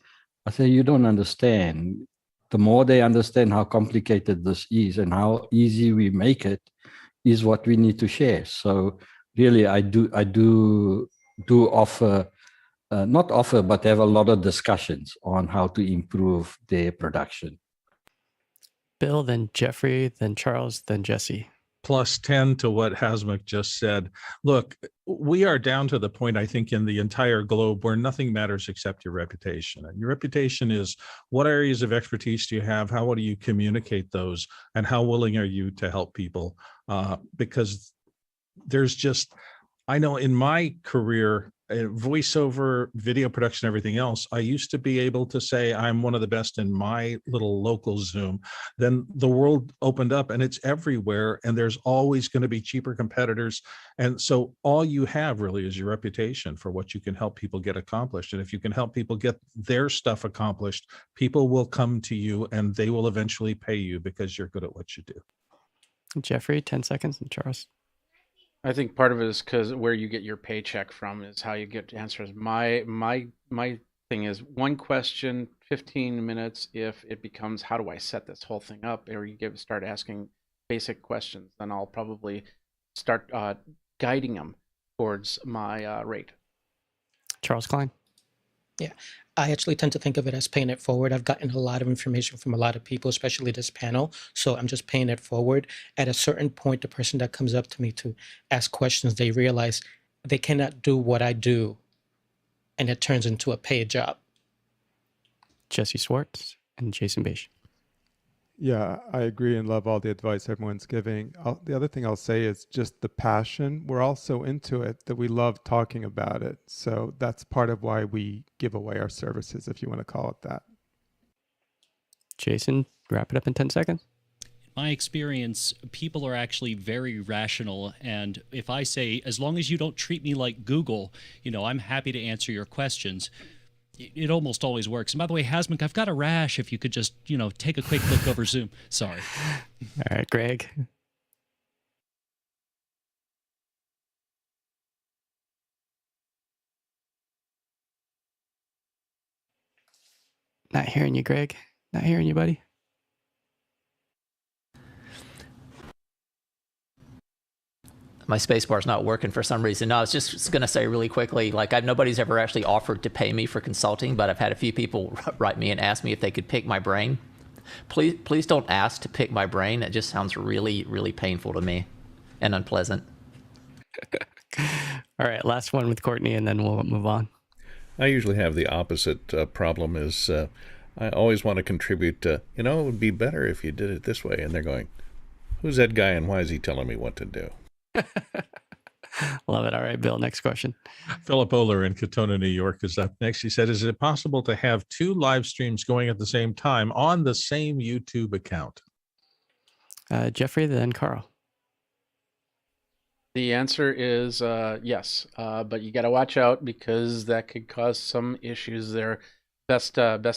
I say, "You don't understand. The more they understand how complicated this is and how easy we make it is what we need to share." So really, I do offer, not offer, but have a lot of discussions on how to improve their production. Bill, then Jeffrey, then Charles, then Jesse. Plus 10 to what Hasmik just said. Look, we are down to the point, I think, in the entire globe where nothing matters except your reputation. And your reputation is, what areas of expertise do you have? How do you communicate those? And how willing are you to help people? Because there's just, I know in my career, voiceover, video production, everything else, I used to be able to say I'm one of the best in my little local Zoom. Then the world opened up and it's everywhere, and there's always going to be cheaper competitors. And so all you have really is your reputation for what you can help people get accomplished. And if you can help people get their stuff accomplished, people will come to you and they will eventually pay you because you're good at what you do. Jeffrey, 10 seconds, and Charles. I think part of it is because where you get your paycheck from is how you get answers. My thing is one question, 15 minutes. If it becomes, how do I set this whole thing up? Or you start asking basic questions, then I'll probably start guiding them towards my rate. Charles Klein. Yeah, I actually tend to think of it as paying it forward. I've gotten a lot of information from a lot of people, especially this panel. So I'm just paying it forward. At a certain point, the person that comes up to me to ask questions, they realize they cannot do what I do, and it turns into a paid job. Jesse Swartz and Jason Beish. Yeah, I agree and love all the advice everyone's giving. The other thing I'll say is just the passion. We're all so into it that we love talking about it. So that's part of why we give away our services, if you want to call it that. Jason, wrap it up in 10 seconds. In my experience, people are actually very rational. And if I say, as long as you don't treat me like Google, I'm happy to answer your questions, it almost always works. And by the way, Hasmik, I've got a rash. If you could just, take a quick look over Zoom. Sorry. All right, Greg. Not hearing you, Greg. Not hearing you, buddy. My spacebar's not working for some reason. No, I was just going to say really quickly, nobody's ever actually offered to pay me for consulting, but I've had a few people write me and ask me if they could pick my brain. Please don't ask to pick my brain. It just sounds really, really painful to me and unpleasant. All right, last one with Courtney, and then we'll move on. I usually have the opposite problem is I always want to contribute to, it would be better if you did it this way. And they're going, who's that guy and why is he telling me what to do? Love it. All right, Bill, next question. Philip Oler in Katona, New York is up next. He said, is it possible to have two live streams going at the same time on the same YouTube account? Jeffrey, then Carl. The answer is yes, but you got to watch out because that could cause some issues there. Best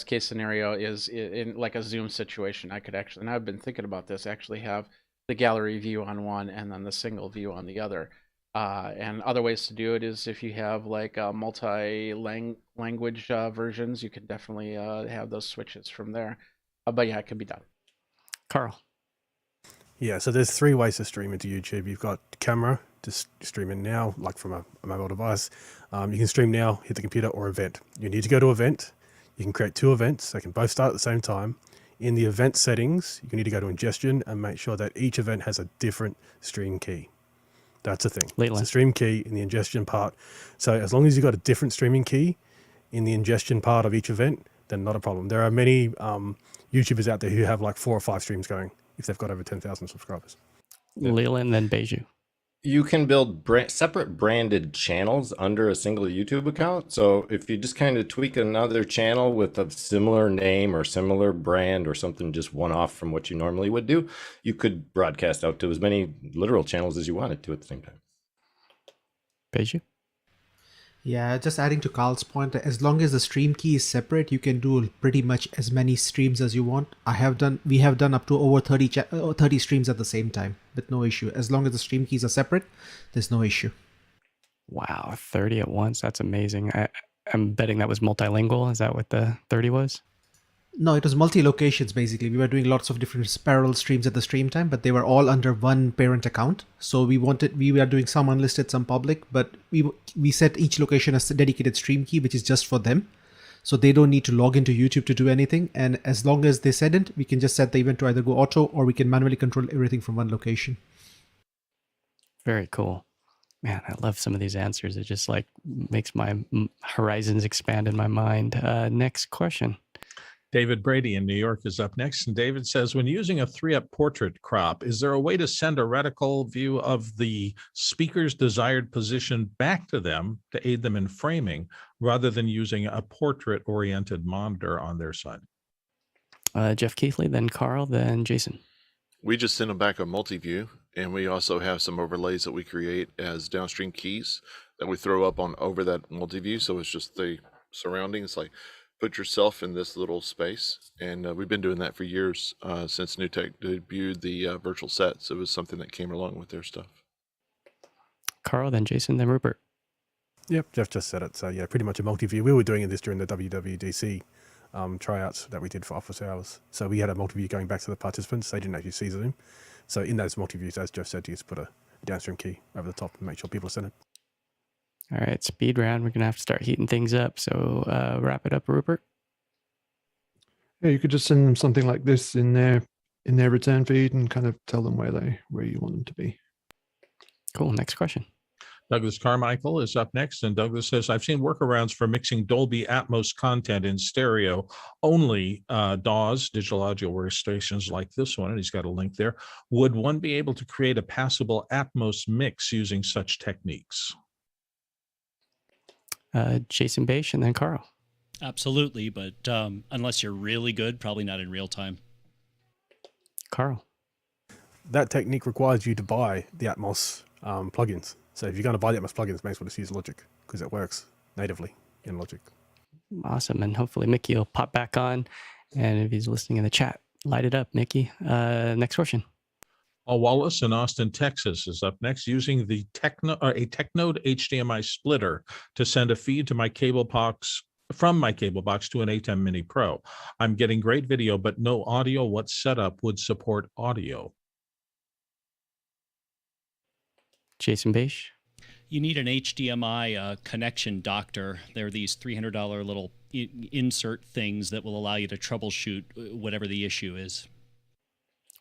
case scenario is in like a Zoom situation. I could actually, and I've been thinking about this, actually have the gallery view on one and then the single view on the other. And other ways to do it is if you have like multi-language versions, you can definitely have those switches from there. But yeah, it can be done. Carl. Yeah, so there's 3 ways to stream into YouTube. You've got camera, just stream in now, like from a mobile device. You can stream now, hit the computer, or event. You need to go to event. You can create 2 events. They can both start at the same time. In the event settings, you need to go to ingestion and make sure that each event has a different stream key. That's the thing. It's a stream key in the ingestion part. So as long as you've got a different streaming key in the ingestion part of each event, then not a problem. There are many YouTubers out there who have like 4 or 5 streams going if they've got over 10,000 subscribers. Leland, then Beiju. You can build separate branded channels under a single YouTube account. So if you just kind of tweak another channel with a similar name or similar brand or something just one-off from what you normally would do, you could broadcast out to as many literal channels as you wanted to at the same time. Beiju? Yeah, just adding to Carl's point, as long as the stream key is separate, you can do pretty much as many streams as you want. We have done up to over 30 streams at the same time with no issue. As long as the stream keys are separate, there's no issue. Wow, 30 at once. That's amazing. I'm betting that was multilingual. Is that what the 30 was? No, it was multi-locations basically. We were doing lots of different parallel streams at the same time, but they were all under one parent account. So we were doing some unlisted, some public, but we set each location as a dedicated stream key, which is just for them. So they don't need to log into YouTube to do anything. And as long as they set it, we can just set the event to either go auto or we can manually control everything from one location. Very cool. Man, I love some of these answers. It just like makes my horizons expand in my mind. Next question. David Brady in New York is up next. And David says, when using a 3-up portrait crop, is there a way to send a reticle view of the speaker's desired position back to them to aid them in framing rather than using a portrait-oriented monitor on their side? Jeff Keithley, then Carl, then Jason. We just send them back a multi-view, and we also have some overlays that we create as downstream keys that we throw up on over that multi-view. So it's just the surroundings, like put yourself in this little space. And we've been doing that for years since NewTek debuted the virtual sets. It was something that came along with their stuff. Carl, then Jason, then Rupert. Yep, Jeff just said it. So yeah, pretty much a multi-view. We were doing this during the WWDC tryouts that we did for office hours. So we had a multi-view going back to the participants. They didn't actually see Zoom. So in those multi-views, as Jeff said, you just put a downstream key over the top and make sure people are centered. All right, speed round. We're going to have to start heating things up. So wrap it up, Rupert. Yeah, you could just send them something like this in their return feed and kind of tell them where you want them to be. Cool. Next question. Douglas Carmichael is up next. And Douglas says, I've seen workarounds for mixing Dolby Atmos content in stereo only DAWs, digital audio workstations like this one, and he's got a link there. Would one be able to create a passable Atmos mix using such techniques? Jason Beisch and then Carl. Absolutely, but unless you're really good, probably not in real time. Carl. That technique requires you to buy the Atmos plugins. So if you're going to buy the Atmos plugins, make sure to use Logic because it works natively in Logic. Awesome. And hopefully Mickey will pop back on. And if he's listening in the chat, light it up, Mickey. Next question. Paul Wallace in Austin, Texas is up next, using the a technode HDMI splitter to send a feed to my cable box from my cable box to an Atem Mini Pro. I'm getting great video, but no audio. What setup would support audio? Jason Beisch. You need an HDMI connection doctor. They're these $300 little insert things that will allow you to troubleshoot whatever the issue is.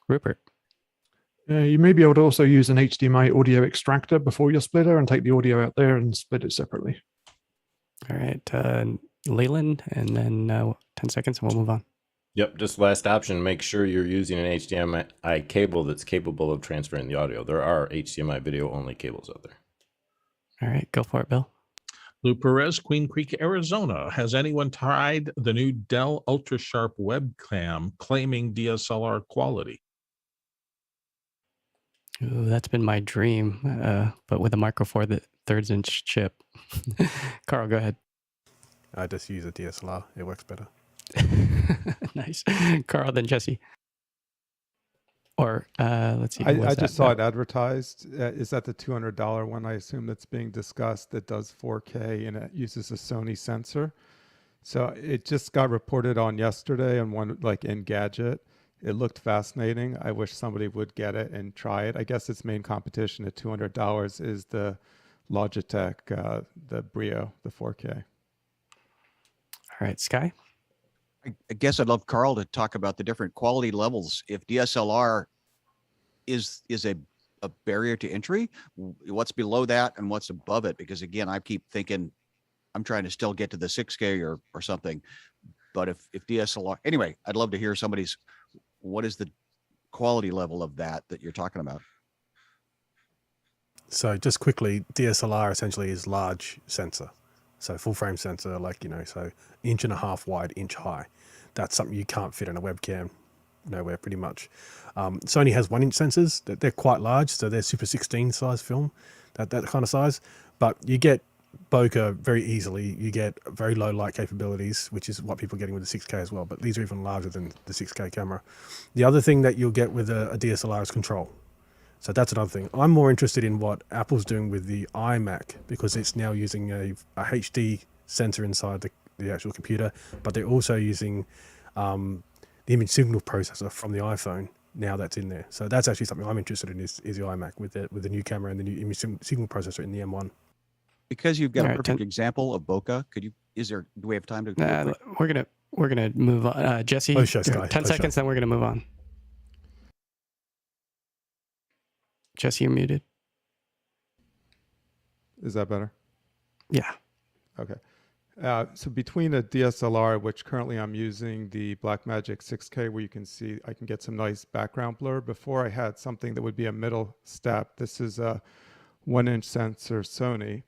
Rupert. You may be able to also use an HDMI audio extractor before your splitter and take the audio out there and split it separately. All right. Leland, and then 10 seconds and we'll move on. Yep, just last option, make sure you're using an HDMI cable that's capable of transferring the audio. There are HDMI video-only cables out there. All right, go for it, Bill. Lou Perez, Queen Creek, Arizona. Has anyone tried the new Dell UltraSharp webcam claiming DSLR quality? Ooh, that's been my dream, but with a Micro Four Thirds-inch chip. Carl, go ahead. I just use a DSLR. It works better. Nice. Carl, then Jesse. Or let's see. I just saw it advertised. Is that the $200 one? I assume that's being discussed that does 4K and it uses a Sony sensor. So it just got reported on yesterday on one like Engadget. It looked fascinating. I wish somebody would get it and try it. I guess its main competition at $200 is the Logitech, the Brio, the 4K. All right, Sky. I guess I'd love Carl to talk about the different quality levels. If DSLR is a barrier to entry, what's below that and what's above it? Because again, I keep thinking I'm trying to still get to the 6K or something. But if DSLR, anyway, I'd love to hear somebody's, what is the quality level of that you're talking about? So just quickly, DSLR essentially is large sensor. So full frame sensor, like, so 1.5 inch wide, inch high. That's something you can't fit in a webcam nowhere pretty much. Sony has 1 inch sensors. They're quite large. So they're Super 16 size film, that kind of size. But you get bokeh very easily. You get very low light capabilities, which is what people are getting with the 6K as well. But these are even larger than the 6K camera. The other thing that you'll get with a DSLR is control. So that's another thing. I'm more interested in what Apple's doing with the iMac, because it's now using a HD sensor inside the actual computer, but they're also using the image signal processor from the iPhone. Now that's in there. So that's actually something I'm interested in is the iMac with the new camera and the new image signal processor in the M1. Because you've got a perfect example of bokeh, do we have time to? We're gonna move on. Jesse, 10 seconds, then we're gonna move on. Jesse, you're muted. Is that better? Yeah. Okay. So between a DSLR, which currently I'm using the Blackmagic 6K, where you can see I can get some nice background blur. Before I had something that would be a middle step. This is a 1 inch sensor Sony.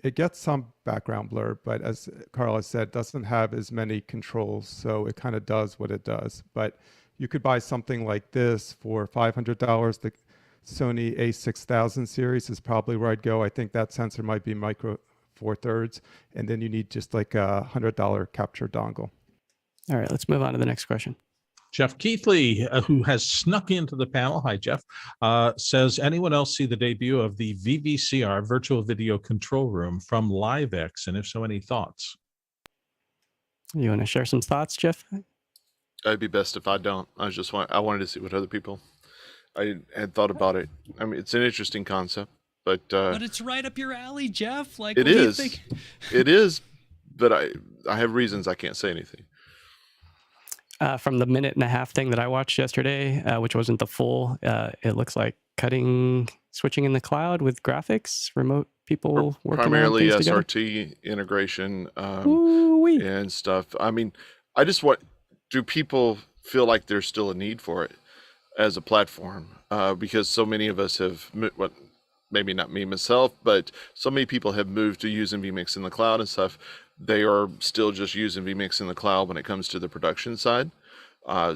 It gets some background blur, but as Carl has said, doesn't have as many controls. So it kind of does what it does. But you could buy something like this for $500. The Sony A6000 series is probably where I'd go. I think that sensor might be micro 4/3, and then you need just like a $100 capture dongle. All right, let's move on to the next question. Jeff Keithley, who has snuck into the panel, hi Jeff, says, anyone else see the debut of the VVCR Virtual Video Control Room from LiveX, and if so, any thoughts? You want to share some thoughts, Jeff? It'd be best if I don't. I wanted to see what other people. I had thought about it. I mean, it's an interesting concept, but it's right up your alley, Jeff. Like, it what is. Do you think? It is, but I have reasons I can't say anything. From the 1.5-minute thing that I watched yesterday, which wasn't the full, it looks like switching in the cloud with graphics, remote people working primarily on things SRT together. integration and stuff. I mean, do people feel like there's still a need for it as a platform? Because so many of us have, maybe not me myself, but so many people have moved to using vMix in the cloud and stuff. They are still just using vMix in the cloud when it comes to the production side.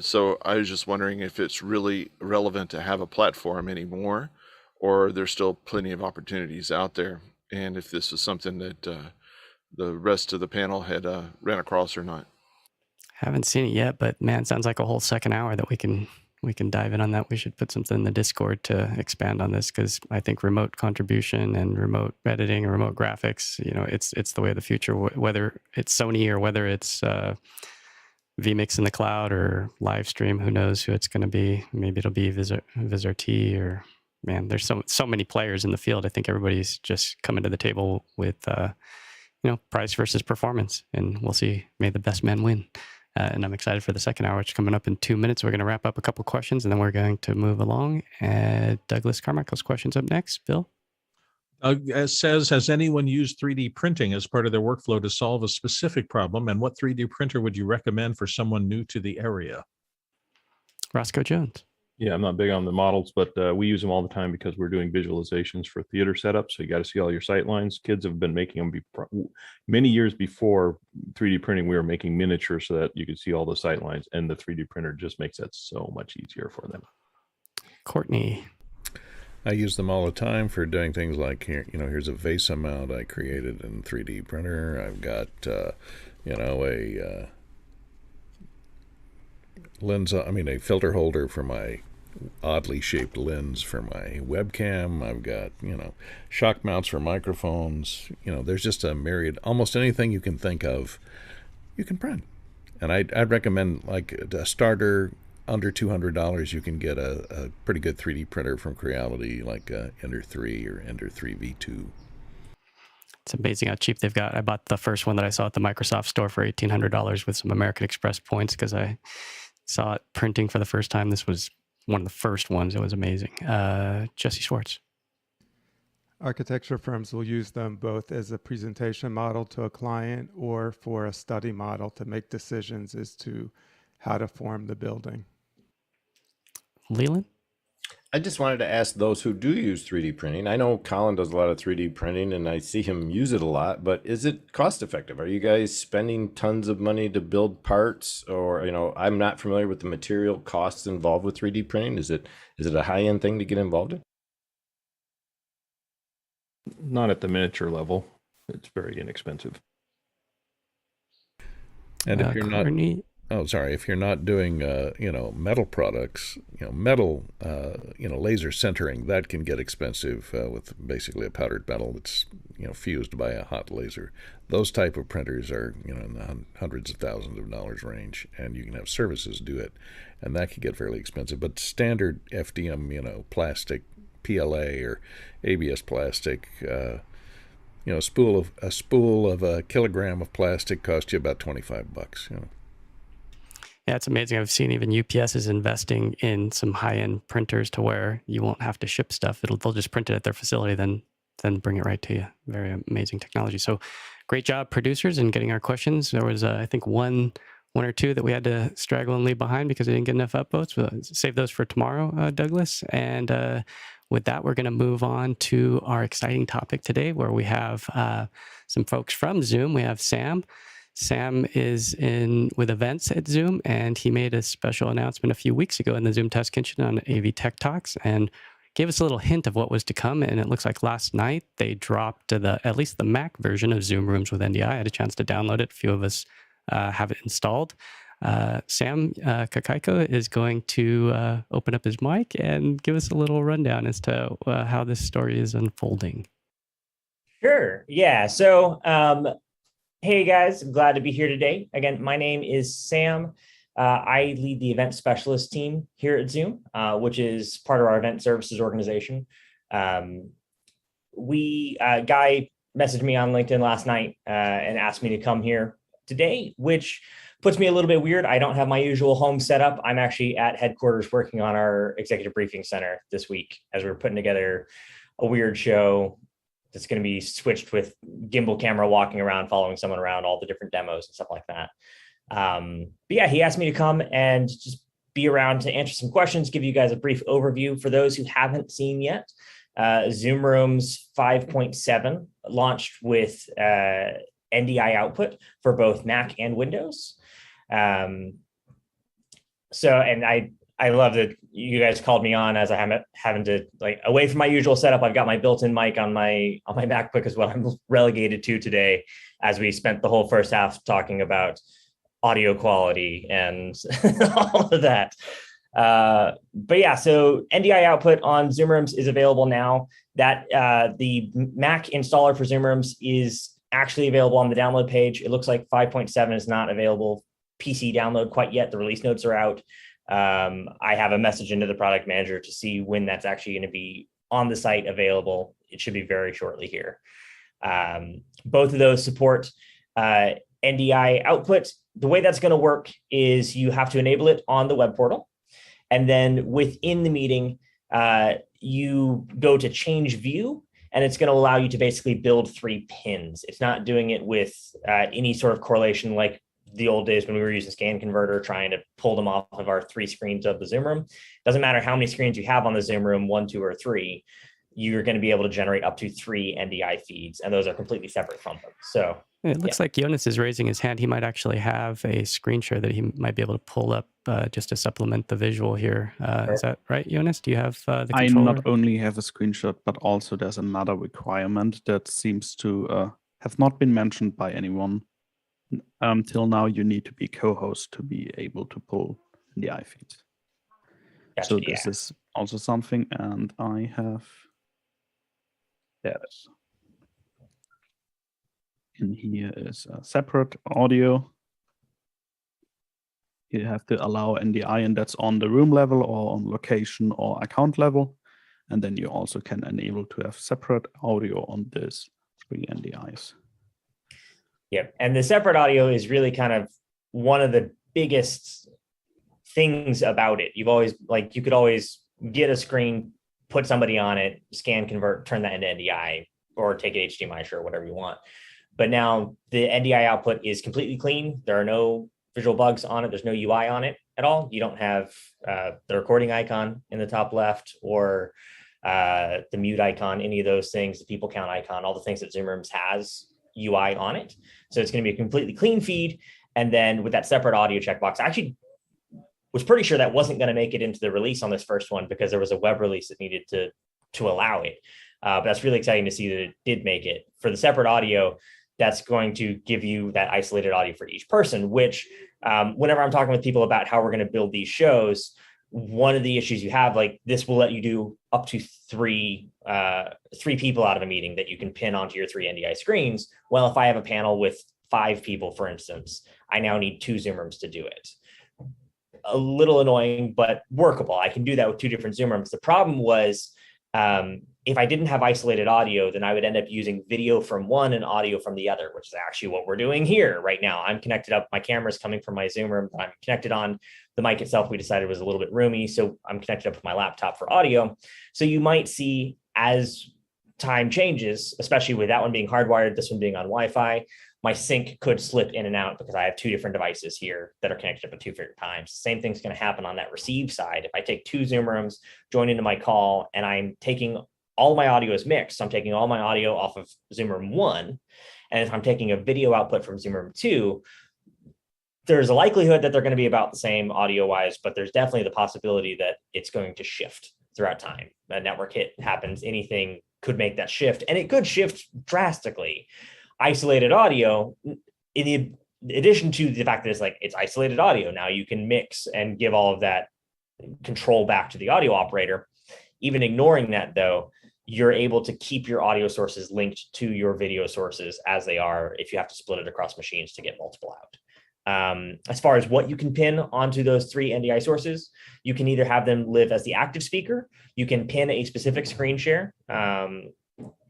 So I was just wondering if it's really relevant to have a platform anymore, or there's still plenty of opportunities out there, and if this is something that the rest of the panel had ran across or not. Haven't seen it yet, but man, sounds like a whole second hour that we can dive in on that. We should put something in the Discord to expand on this, because I think remote contribution and remote editing and remote graphics, it's the way of the future, whether it's Sony or whether it's vMix in the cloud or live stream. Who knows who it's going to be? Maybe it'll be VizRT, or man, there's so many players in the field. I think everybody's just coming to the table with price versus performance, and we'll see. May the best man win. And I'm excited for the second hour, which is coming up in 2 minutes. We're going to wrap up a couple questions, and then we're going to move along. Douglas Carmichael's questions up next. Bill? Says, has anyone used 3D printing as part of their workflow to solve a specific problem? And what 3D printer would you recommend for someone new to the area? Roscoe Jones. Yeah, I'm not big on the models, but we use them all the time because we're doing visualizations for theater setups. So you got to see all your sight lines. Kids have been making them many years before 3D printing. We were making miniatures so that you could see all the sight lines, and the 3D printer just makes that so much easier for them. Courtney. I use them all the time for doing things like, here's a VESA mount I created in 3D printer. I've got, a filter holder for my oddly shaped lens for my webcam. I've got, shock mounts for microphones. There's just a myriad, almost anything you can think of, you can print. And I'd recommend, like, a starter under $200, you can get a pretty good 3D printer from Creality, like Ender 3 or Ender 3 V2. It's amazing how cheap they've got. I bought the first one that I saw at the Microsoft store for $1,800 with some American Express points because I saw it printing for the first time. This was one of the first ones. It was amazing. Jesse Schwartz. Architecture firms will use them both as a presentation model to a client or for a study model to make decisions as to how to form the building. Leland? I just wanted to ask those who do use 3D printing. I know Colin does a lot of 3D printing and I see him use it a lot, but is it cost effective? Are you guys spending tons of money to build parts? Or, I'm not familiar with the material costs involved with 3D printing. Is it a high-end thing to get involved in? Not at the miniature level. It's very inexpensive. And if you're Courtney? if you're not doing, metal products, metal, laser sintering, that can get expensive with basically a powdered metal that's, fused by a hot laser. Those type of printers are, in the hundreds of thousands of dollars range, and you can have services do it, and that can get fairly expensive. But standard FDM, plastic, PLA or ABS plastic, a spool of a kilogram of plastic costs you about $25. Yeah, it's amazing. I've seen even UPS is investing in some high-end printers to where you won't have to ship stuff. They'll just print it at their facility, then bring it right to you. Very amazing technology. So great job, producers, in getting our questions. There was, I think, one or two that we had to straggle and leave behind because they didn't get enough upvotes. We'll save those for tomorrow, Douglas. And with that, we're going to move on to our exciting topic today, where we have some folks from Zoom. We have Sam. Sam is in with events at Zoom, and he made a special announcement a few weeks ago in the Zoom Test Kitchen on AV Tech Talks and gave us a little hint of what was to come. And it looks like last night they dropped at least the Mac version of Zoom Rooms with NDI. I had a chance to download it. A few of us have it installed. Sam Kakaiko is going to open up his mic and give us a little rundown as to how this story is unfolding. Sure. Yeah. So, hey guys, I'm glad to be here today. Again, my name is Sam. I lead the event specialist team here at Zoom, which is part of our event services organization. Guy messaged me on LinkedIn last night and asked me to come here today, which puts me a little bit weird. I don't have my usual home setup. I'm actually at headquarters working on our executive briefing center this week as we're putting together a weird show that's going to be switched with gimbal camera walking around, following someone around, all the different demos and stuff like that. But yeah, he asked me to come and just be around to answer some questions, give you guys a brief overview. For those who haven't seen yet, Zoom Rooms 5.7 launched with NDI output for both Mac and Windows. I love that you guys called me on as I having to, like, away from my usual setup. I've got my built-in mic on my MacBook is what I'm relegated to today, as we spent the whole first half talking about audio quality and all of that. But yeah, so NDI output on Zoom Rooms is available now. That the Mac installer for Zoom Rooms is actually available on the download page. It looks like 5.7 is not available PC download quite yet. The release notes are out. I have a message into the product manager to see when that's actually going to be on the site available. It should be very shortly here. Both of those support NDI output. The way that's going to work is you have to enable it on the web portal. And then within the meeting, you go to change view, and it's going to allow you to basically build 3 pins. It's not doing it with any sort of correlation like the old days when we were using scan converter, trying to pull them off of our 3 screens of the Zoom Room. Doesn't matter how many screens you have on the Zoom Room, 1, 2, or 3, you're going to be able to generate up to 3 NDI feeds, and those are completely separate from them. So it looks like Jonas is raising his hand. He might actually have a screen share that he might be able to pull up just to supplement the visual here. Is that right, Jonas? Do you have the controller? I not only have a screenshot, but also there's another requirement that seems to have not been mentioned by anyone. Till now, you need to be co-host to be able to pull NDI feeds. Gotcha, So this is also something, and I have, there it is. In here is a separate audio. You have to allow NDI, and that's on the room level or on location or account level. And then you also can enable to have separate audio on this 3 NDIs. Yep. And the separate audio is really kind of one of the biggest things about it. You've always, like, you could always get a screen, put somebody on it, scan, convert, turn that into NDI, or take it HDMI, sure, whatever you want. But now the NDI output is completely clean. There are no visual bugs on it. There's no UI on it at all. You don't have the recording icon in the top left, or the mute icon, any of those things, the people count icon, all the things that Zoom Rooms has UI on it. So it's going to be a completely clean feed. And then with that separate audio checkbox, I actually was pretty sure that wasn't going to make it into the release on this first one, because there was a web release that needed to allow it. But that's really exciting to see that it did make it. For the separate audio, that's going to give you that isolated audio for each person, which whenever I'm talking with people about how we're going to build these shows, one of the issues you have, like, this will let you do up to three people out of a meeting that you can pin onto your 3 NDI screens. Well, if I have a panel with 5 people, for instance, I now need 2 Zoom Rooms to do it. A little annoying, but workable. I can do that with 2 different Zoom Rooms. The problem was, if I didn't have isolated audio, then I would end up using video from one and audio from the other, which is actually what we're doing here right now. I'm connected up. My camera's coming from my Zoom Room. I'm connected on. The mic itself, we decided, was a little bit roomy, so I'm connected up with my laptop for audio. So you might see, as time changes, especially with that one being hardwired, this one being on Wi-Fi, my sync could slip in and out because I have 2 different devices here that are connected up at 2 different times. Same thing's going to happen on that receive side. If I take 2 Zoom Rooms, join into my call, and I'm taking all my audio is mixed, so I'm taking all my audio off of Zoom Room 1, and if I'm taking a video output from Zoom Room 2, there's a likelihood that they're going to be about the same audio-wise, but there's definitely the possibility that it's going to shift throughout time. A network hit happens, anything could make that shift, and it could shift drastically. Isolated audio, in addition to the fact that it's isolated audio, now you can mix and give all of that control back to the audio operator. Even ignoring that, though, you're able to keep your audio sources linked to your video sources as they are if you have to split it across machines to get multiple out. As far as what you can pin onto those 3 NDI sources, you can either have them live as the active speaker, you can pin a specific screen share.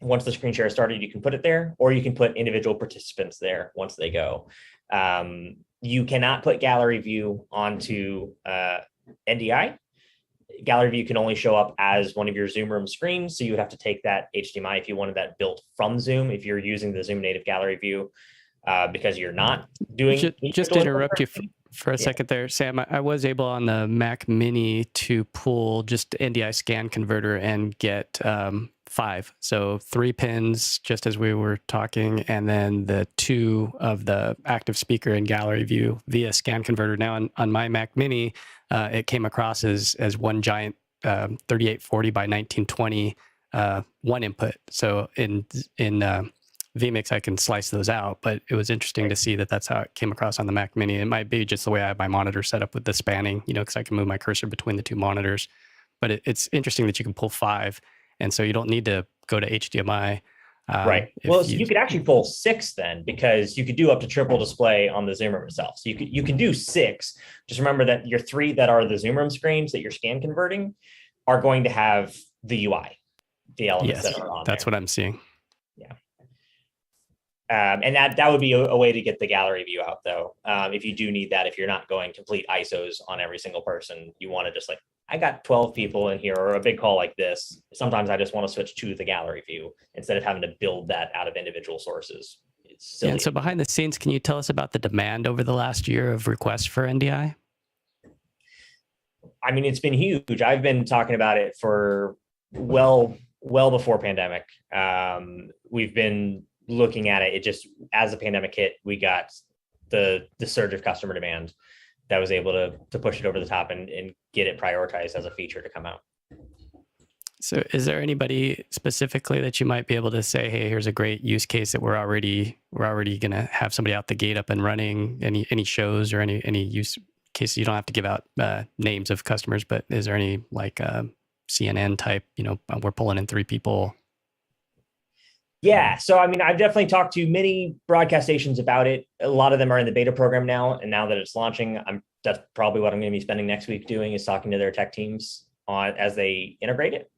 Once the screen share is started, you can put it there, or you can put individual participants there once they go. You cannot put gallery view onto NDI. Gallery view can only show up as one of your Zoom Room screens, so you would have to take that HDMI if you wanted that built from Zoom, if you're using the Zoom native gallery view. Because you're not doing... Just to interrupt you for a second there, Sam, I was able on the Mac Mini to pull just NDI scan converter and get 5. So 3 pins, just as we were talking, and then the 2 of the active speaker and gallery view via scan converter. Now on my Mac Mini, it came across as one giant 3840 by 1920 one input. So in vMix, I can slice those out, but it was interesting to see that that's how it came across on the Mac Mini. It might be just the way I have my monitor set up with the spanning, because I can move my cursor between the 2 monitors. But it's interesting that you can pull 5, and so you don't need to go to HDMI. Right. Well, you could actually pull 6 then, because you could do up to triple display on the Zoom Room itself. So you can do 6. Just remember that your 3 that are the Zoom Room screens that you're scan converting are going to have the UI, the elements that are on that's there. What I'm seeing. Yeah. And that would be a way to get the gallery view out, though. If you do need that, if you're not going complete ISOs on every single person, you want to just I got 12 people in here, or a big call like this. Sometimes I just want to switch to the gallery view instead of having to build that out of individual sources. It's silly. And so behind the scenes, can you tell us about the demand over the last year of requests for NDI? I mean, it's been huge. I've been talking about it for well before pandemic. We've been looking at it. It just, as the pandemic hit, we got the surge of customer demand that was able to push it over the top and get it prioritized as a feature to come out. So is there anybody specifically that you might be able to say, hey, here's a great use case that we're already going to have somebody out the gate up and running? Any shows or any use case you don't have to give out names of customers, but is there any like CNN type, we're pulling in 3 people? Yeah. So, I mean, I've definitely talked to many broadcast stations about it. A lot of them are in the beta program now. And now that it's launching, that's probably what I'm going to be spending next week doing, is talking to their tech teams as they integrate it.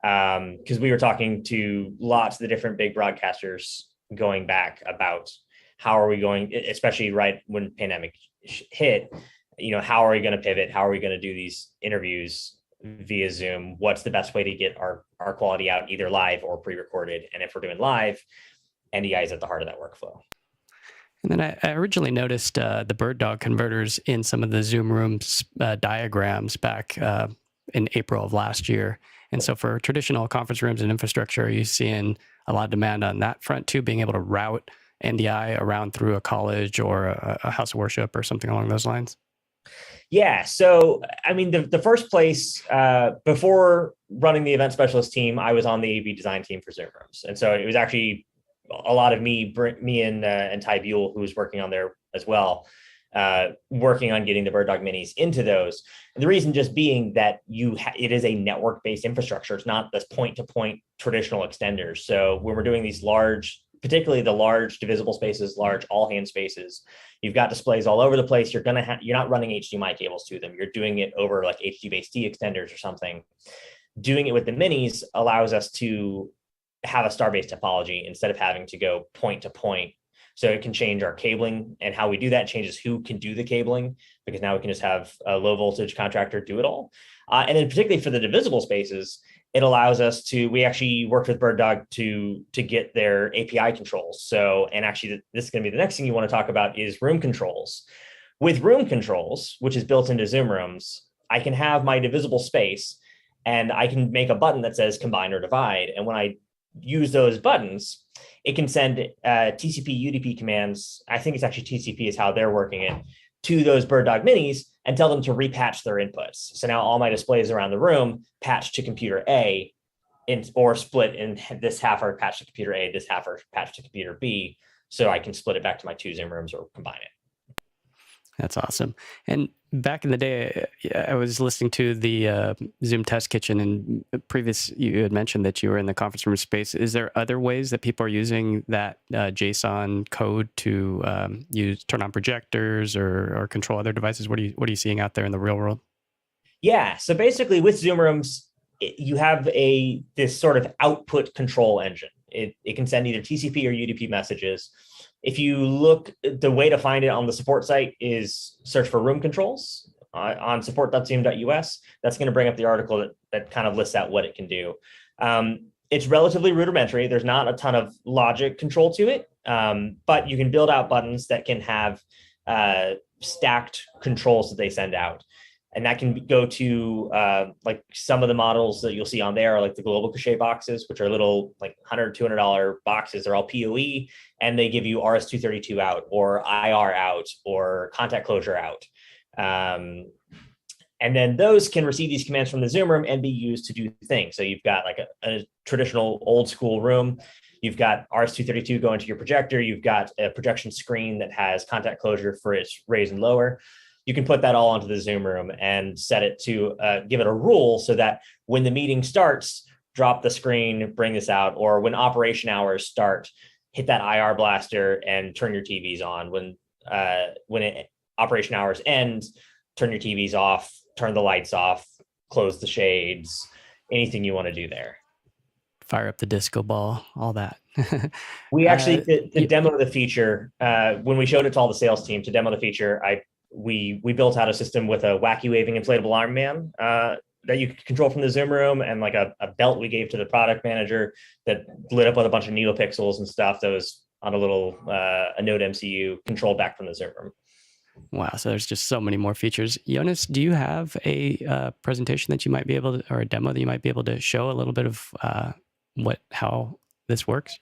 Because we were talking to lots of the different big broadcasters going back about how are we going, especially right when pandemic hit, how are we going to pivot? How are we going to do these interviews via Zoom? What's the best way to get our quality out, either live or pre-recorded? And if we're doing live, NDI is at the heart of that workflow. And then I originally noticed the bird dog converters in some of the Zoom rooms diagrams back in April of last year. And so for traditional conference rooms and infrastructure, are you seeing a lot of demand on that front too, being able to route NDI around through a college or a house of worship or something along those lines? Yeah. So, I mean, the first place, before running the event specialist team, I was on the AV design team for Zoom rooms. And so it was actually a lot of me and Ty Buell, who was working on there as well, working on getting the Bird Dog Minis into those. And the reason just being that it is a network-based infrastructure. It's not this point-to-point traditional extenders. So when we're doing these large, particularly the large divisible spaces, large all-hand spaces, you've got displays all over the place. You're not running HDMI cables to them. You're doing it over like HDBaseT extenders or something. Doing it with the minis allows us to have a star-based topology instead of having to go point to point. So it can change our cabling, and how we do that changes who can do the cabling, because now we can just have a low voltage contractor do it all. And then particularly for the divisible spaces, it allows us to, we actually worked with Bird Dog to get their API controls. So, and actually this is going to be the next thing you want to talk about is room controls. With room controls, which is built into Zoom rooms, I can have my divisible space and I can make a button that says combine or divide. And when I use those buttons, it can send TCP UDP commands. I think it's actually TCP is how they're working it, to those Bird Dog Minis and tell them to repatch their inputs. So now all my displays around the room patch to computer A, or split in this half are patched to computer A, this half are patched to computer B, so I can split it back to my 2 Zoom rooms or combine it. That's awesome. And back in the day, I was listening to the Zoom Test Kitchen, and you had mentioned that you were in the conference room space. Is there other ways that people are using that JSON code to turn on projectors or control other devices? What are you seeing out there in the real world? Yeah. So basically, with Zoom rooms, you have this sort of output control engine. It can send either TCP or UDP messages. If you look, the way to find it on the support site is search for room controls on support.zoom.us. That's going to bring up the article that kind of lists out what it can do. It's relatively rudimentary. There's not a ton of logic control to it, but you can build out buttons that can have stacked controls that they send out. And that can go to like some of the models that you'll see on there are like the global cache boxes, which are little like $100, $200 boxes. They're all PoE, and they give you RS-232 out or IR out or contact closure out. And then those can receive these commands from the Zoom room and be used to do things. So you've got like a traditional old school room. You've got RS-232 going to your projector. You've got a projection screen that has contact closure for its raise and lower. You can put that all onto the Zoom room and set it to give it a rule so that when the meeting starts, drop the screen, bring this out, or when operation hours start, hit that IR blaster and turn your TVs on. When operation hours end, turn your TVs off, turn the lights off, close the shades, anything you want to do there. Fire up the disco ball, all that. We actually, to demo the feature, when we showed it to all the sales team to demo the feature, we built out a system with a wacky waving inflatable arm man that you could control from the Zoom room, and like a belt we gave to the product manager that lit up with a bunch of NeoPixels and stuff that was on a little a Node MCU controlled back from the Zoom room. Wow. So there's just so many more features. Jonas, do you have a presentation that you might be able to, or a demo that you might be able to show a little bit of how this works?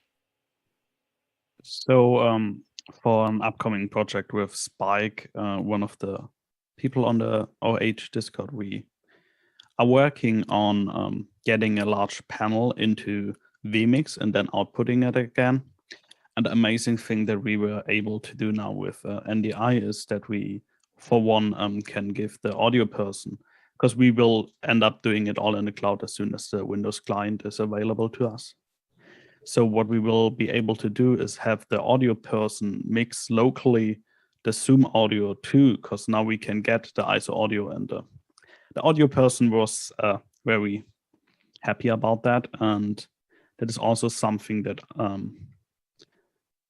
So for an upcoming project with Spike, one of the people on the OH Discord, we are working on getting a large panel into vMix and then outputting it again. And the amazing thing that we were able to do now with NDI is that we for one, can give the audio person, because we will end up doing it all in the cloud as soon as the Windows client is available to us. So what we will be able to do is have the audio person mix locally the Zoom audio too, because now we can get the ISO audio, and the audio person was very happy about that. And that is also something that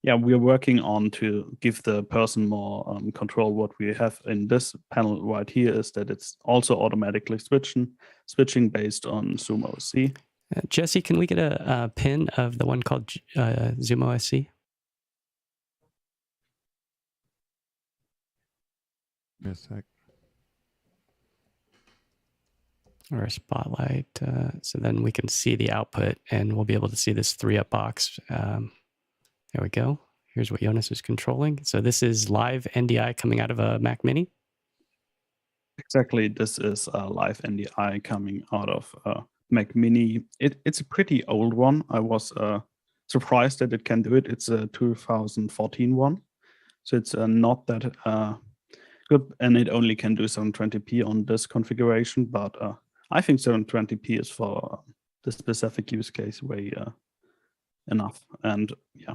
we're working on to give the person more control. What we have in this panel right here is that it's also automatically switching based on ZoomOSC. Jesse, can we get a pin of the one called ZoomOSC? Yes, or a spotlight, so then we can see the output, and we'll be able to see this 3-up box. There we go. Here's what Jonas is controlling. So this is live NDI coming out of a Mac Mini. Exactly, this is a live NDI coming out of Mac Mini. It's a pretty old one. I was surprised that it can do it. It's a 2014 one, so it's not that good, and it only can do 720p on this configuration, but I think 720p is for the specific use case way enough. And yeah,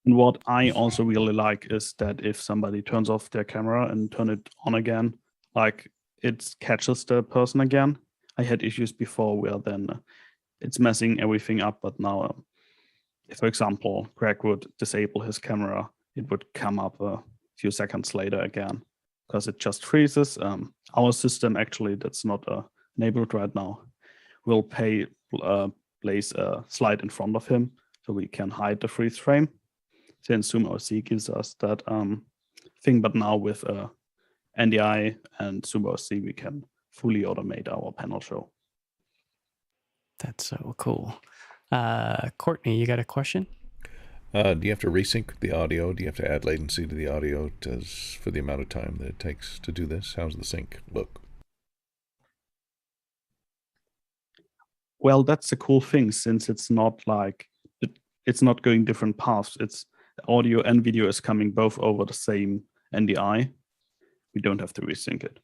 and what I also really like is that if somebody turns off their camera and turn it on again, like it catches the person again. I had issues before where then it's messing everything up, but now if, for example, Greg would disable his camera, it would come up a few seconds later again, because it just freezes. Our system, actually, that's not enabled right now, will place a slide in front of him so we can hide the freeze frame. Since ZoomOSC gives us that thing, but now with NDI and ZoomOSC, we can fully automate our panel show. That's so cool. Courtney, you got a question? Do you have to resync the audio? Do you have to add latency to the audio for the amount of time that it takes to do this? How's the sync look? Well, that's a cool thing, since it's not like it's not going different paths. It's audio and video is coming both over the same NDI. We don't have to resync it.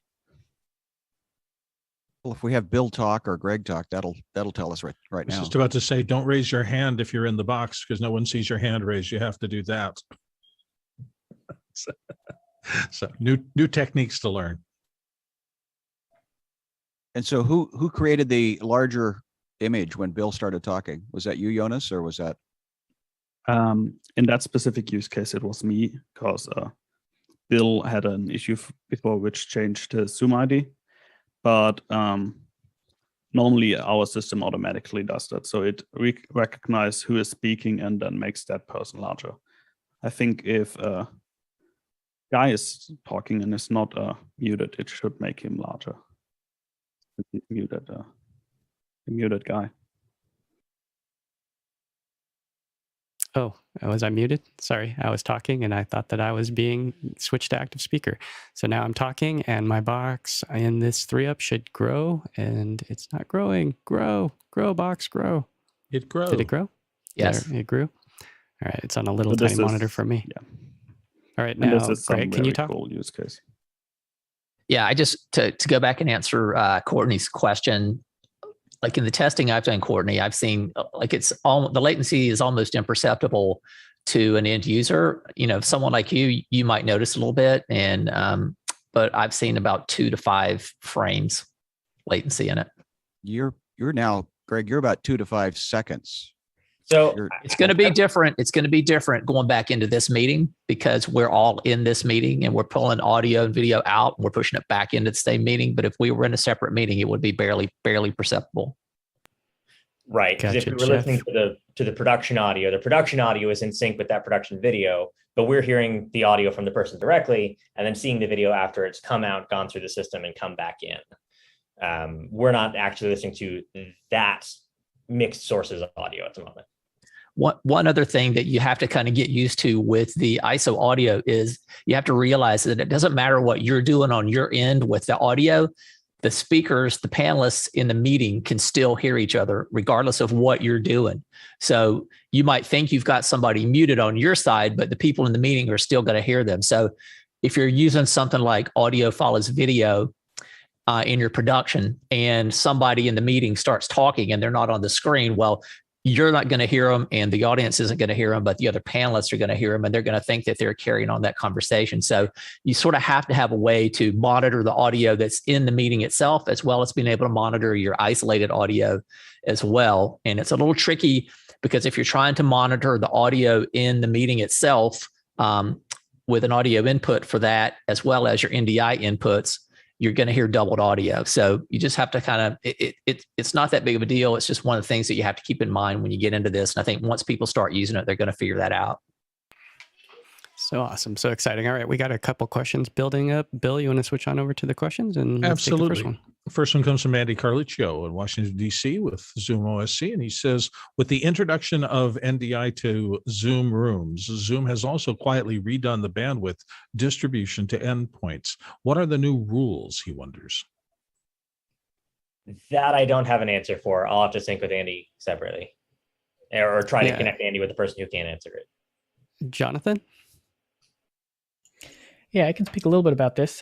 Well, if we have Bill talk or Greg talk, that'll tell us right I was now. just about to say, don't raise your hand if you're in the box, because no one sees your hand raised. You have to do that. So new techniques to learn. And so who created the larger image when Bill started talking? Was that you, Jonas, or was that? In that specific use case, it was me, because Bill had an issue before which changed his Zoom ID. But normally our system automatically does that. So it recognizes who is speaking and then makes that person larger. I think if a guy is talking and is not muted, it should make him larger. He's muted, the muted guy. Oh, was I muted? Sorry, I was talking and I thought that I was being switched to active speaker. So now I'm talking and my box in this 3-up should grow, and it's not growing. Grow, box, grow. It grew. Did it grow? Yes. There, it grew. All right, it's on a little tiny monitor for me. Yeah. All right, And now, this is some Greg, can you very talk? cool use case. Yeah, I just to go back and answer Courtney's question. Like in the testing I've done, Courtney, I've seen like the latency is almost imperceptible to an end user. You know, someone like you might notice a little bit, and but I've seen about 2 to 5 frames latency in it. You're now, Greg, you're about 2 to 5 seconds. So it's going to be different. It's going to be different going back into this meeting, because we're all in this meeting and we're pulling audio and video out and we're pushing it back into the same meeting. But if we were in a separate meeting, it would be barely perceptible. Right. Because if we were listening to the production audio is in sync with that production video, but we're hearing the audio from the person directly and then seeing the video after it's come out, gone through the system, and come back in. We're not actually listening to that mixed sources of audio at the moment. One other thing that you have to kind of get used to with the ISO audio is you have to realize that it doesn't matter what you're doing on your end with the audio. The speakers, the panelists in the meeting can still hear each other regardless of what you're doing. So you might think you've got somebody muted on your side, but the people in the meeting are still going to hear them. So if you're using something like audio follows video in your production, and somebody in the meeting starts talking and they're not on the screen, well, you're not going to hear them and the audience isn't going to hear them, but the other panelists are going to hear them and they're going to think that they're carrying on that conversation. So you sort of have to have a way to monitor the audio that's in the meeting itself, as well as being able to monitor your isolated audio as well. And it's a little tricky because if you're trying to monitor the audio in the meeting itself with an audio input for that, as well as your NDI inputs, you're going to hear doubled audio. So you just have to kind of, it's not that big of a deal. It's just one of the things that you have to keep in mind when you get into this. And I think once people start using it, they're going to figure that out. So awesome. So exciting. All right. We got a couple questions building up. Bill, you want to switch on over to the questions? And let's take the Absolutely. first one. First one comes from Andy Carluccio in Washington, D.C. with Zoom OSC. And he says, with the introduction of NDI to Zoom Rooms, Zoom has also quietly redone the bandwidth distribution to endpoints. What are the new rules, he wonders? That I don't have an answer for. I'll have to sync with Andy separately, or try to connect Andy with the person who can answer it. Jonathan? Yeah, I can speak a little bit about this.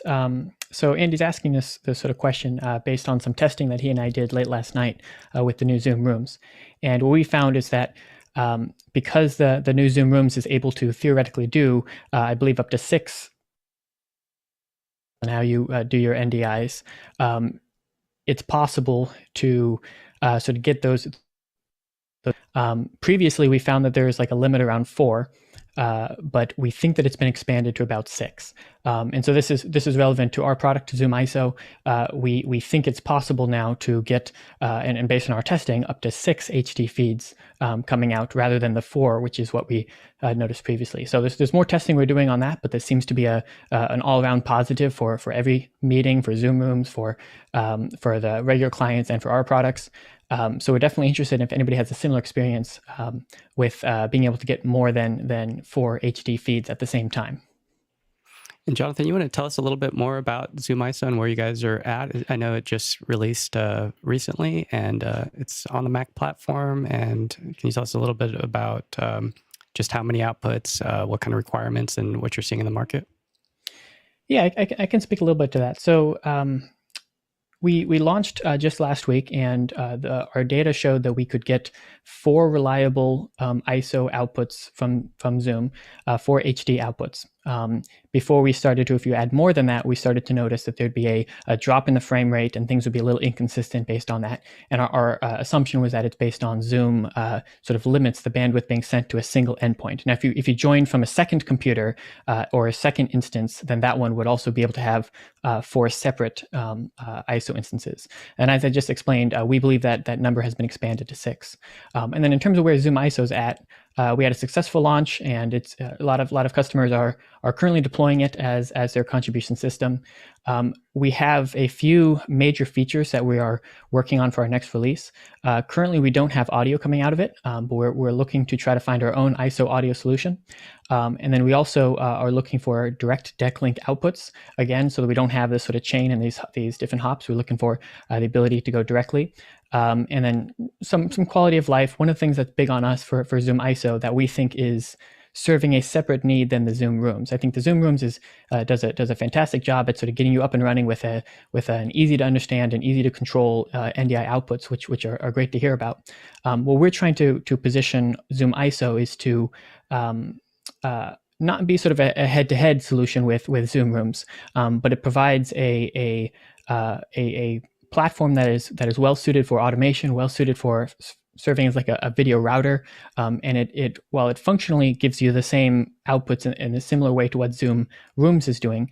So Andy's asking this sort of question based on some testing that he and I did late last night with the new Zoom Rooms. And what we found is that because the new Zoom Rooms is able to theoretically do, I believe, up to 6 on how you do your NDIs, it's possible to sort of get those. Previously, we found that there is like a limit around 4. But we think that it's been expanded to about 6. And so this is relevant to our product, to ZoomISO. We think it's possible now to get, and based on our testing, up to 6 HD feeds coming out rather than the 4, which is what we noticed previously. So there's more testing we're doing on that, but this seems to be an all-around positive for every meeting, for Zoom Rooms, for the regular clients, and for our products. So we're definitely interested if anybody has a similar experience with being able to get more than 4 HD feeds at the same time. And Jonathan, you want to tell us a little bit more about ZoomISO and where you guys are at? I know it just released recently, and it's on the Mac platform. And can you tell us a little bit about just how many outputs, what kind of requirements, and what you're seeing in the market? Yeah, I can speak a little bit to that. So we launched just last week, and our data showed that we could get 4 reliable ISO outputs from Zoom, 4 HD outputs. Before we started to, if you add more than that, we started to notice that there'd be a drop in the frame rate and things would be a little inconsistent based on that. And our assumption was that it's based on Zoom sort of limits the bandwidth being sent to a single endpoint. Now, if you join from a second computer or a second instance, then that one would also be able to have 4 separate ISO instances. And as I just explained, we believe that that number has been expanded to 6. And then in terms of where ZoomISO is at, we had a successful launch, and it's a lot of customers are currently deploying it as their contribution system. We have a few major features that we are working on for our next release. Currently, we don't have audio coming out of it, but we're looking to try to find our own ISO audio solution. And then we also are looking for direct Decklink outputs, again, so that we don't have this sort of chain and these different hops. We're looking for the ability to go directly. And then some quality of life. One of the things that's big on us for ZoomISO that we think is serving a separate need than the Zoom Rooms. I think the Zoom Rooms does a fantastic job at sort of getting you up and running with an easy to understand and easy to control NDI outputs, which are great to hear about. What we're trying to position ZoomISO is to not be sort of a head-to-head solution with Zoom Rooms, but it provides a platform that is well suited for automation, well suited for serving as like a video router, and it while it functionally gives you the same outputs in a similar way to what Zoom Rooms is doing,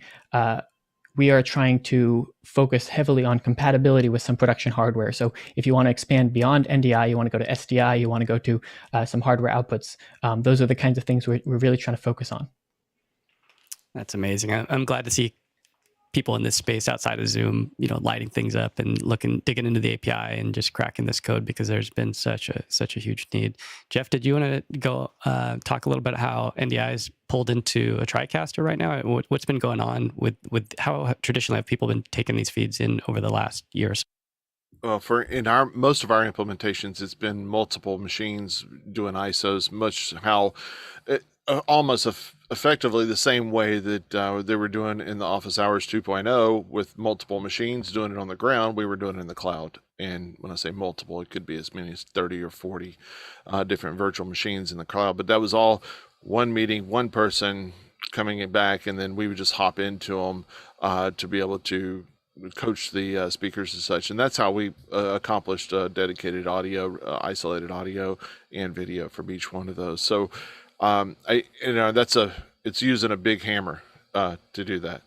we are trying to focus heavily on compatibility with some production hardware. So if you want to expand beyond NDI, you want to go to SDI, you want to go to some hardware outputs, those are the kinds of things we're really trying to focus on. That's amazing. I'm glad to see people in this space outside of Zoom, lighting things up and digging into the API and just cracking this code, because there's been such a huge need. Jeff, did you want to go talk a little bit how NDI is pulled into a TriCaster right now? What's been going on with how traditionally have people been taking these feeds in over the last year or so? Well, in most of our implementations, it's been multiple machines doing ISOs, much how almost effectively the same way that they were doing in the Office Hours 2.0 with multiple machines doing it on the ground. We were doing it in the cloud. And when I say multiple, it could be as many as 30 or 40 different virtual machines in the cloud. But that was all one meeting, one person coming back, and then we would just hop into them to be able to coach the speakers and such. And that's how we accomplished dedicated audio, isolated audio and video from each one of those. So it's using a big hammer to do that.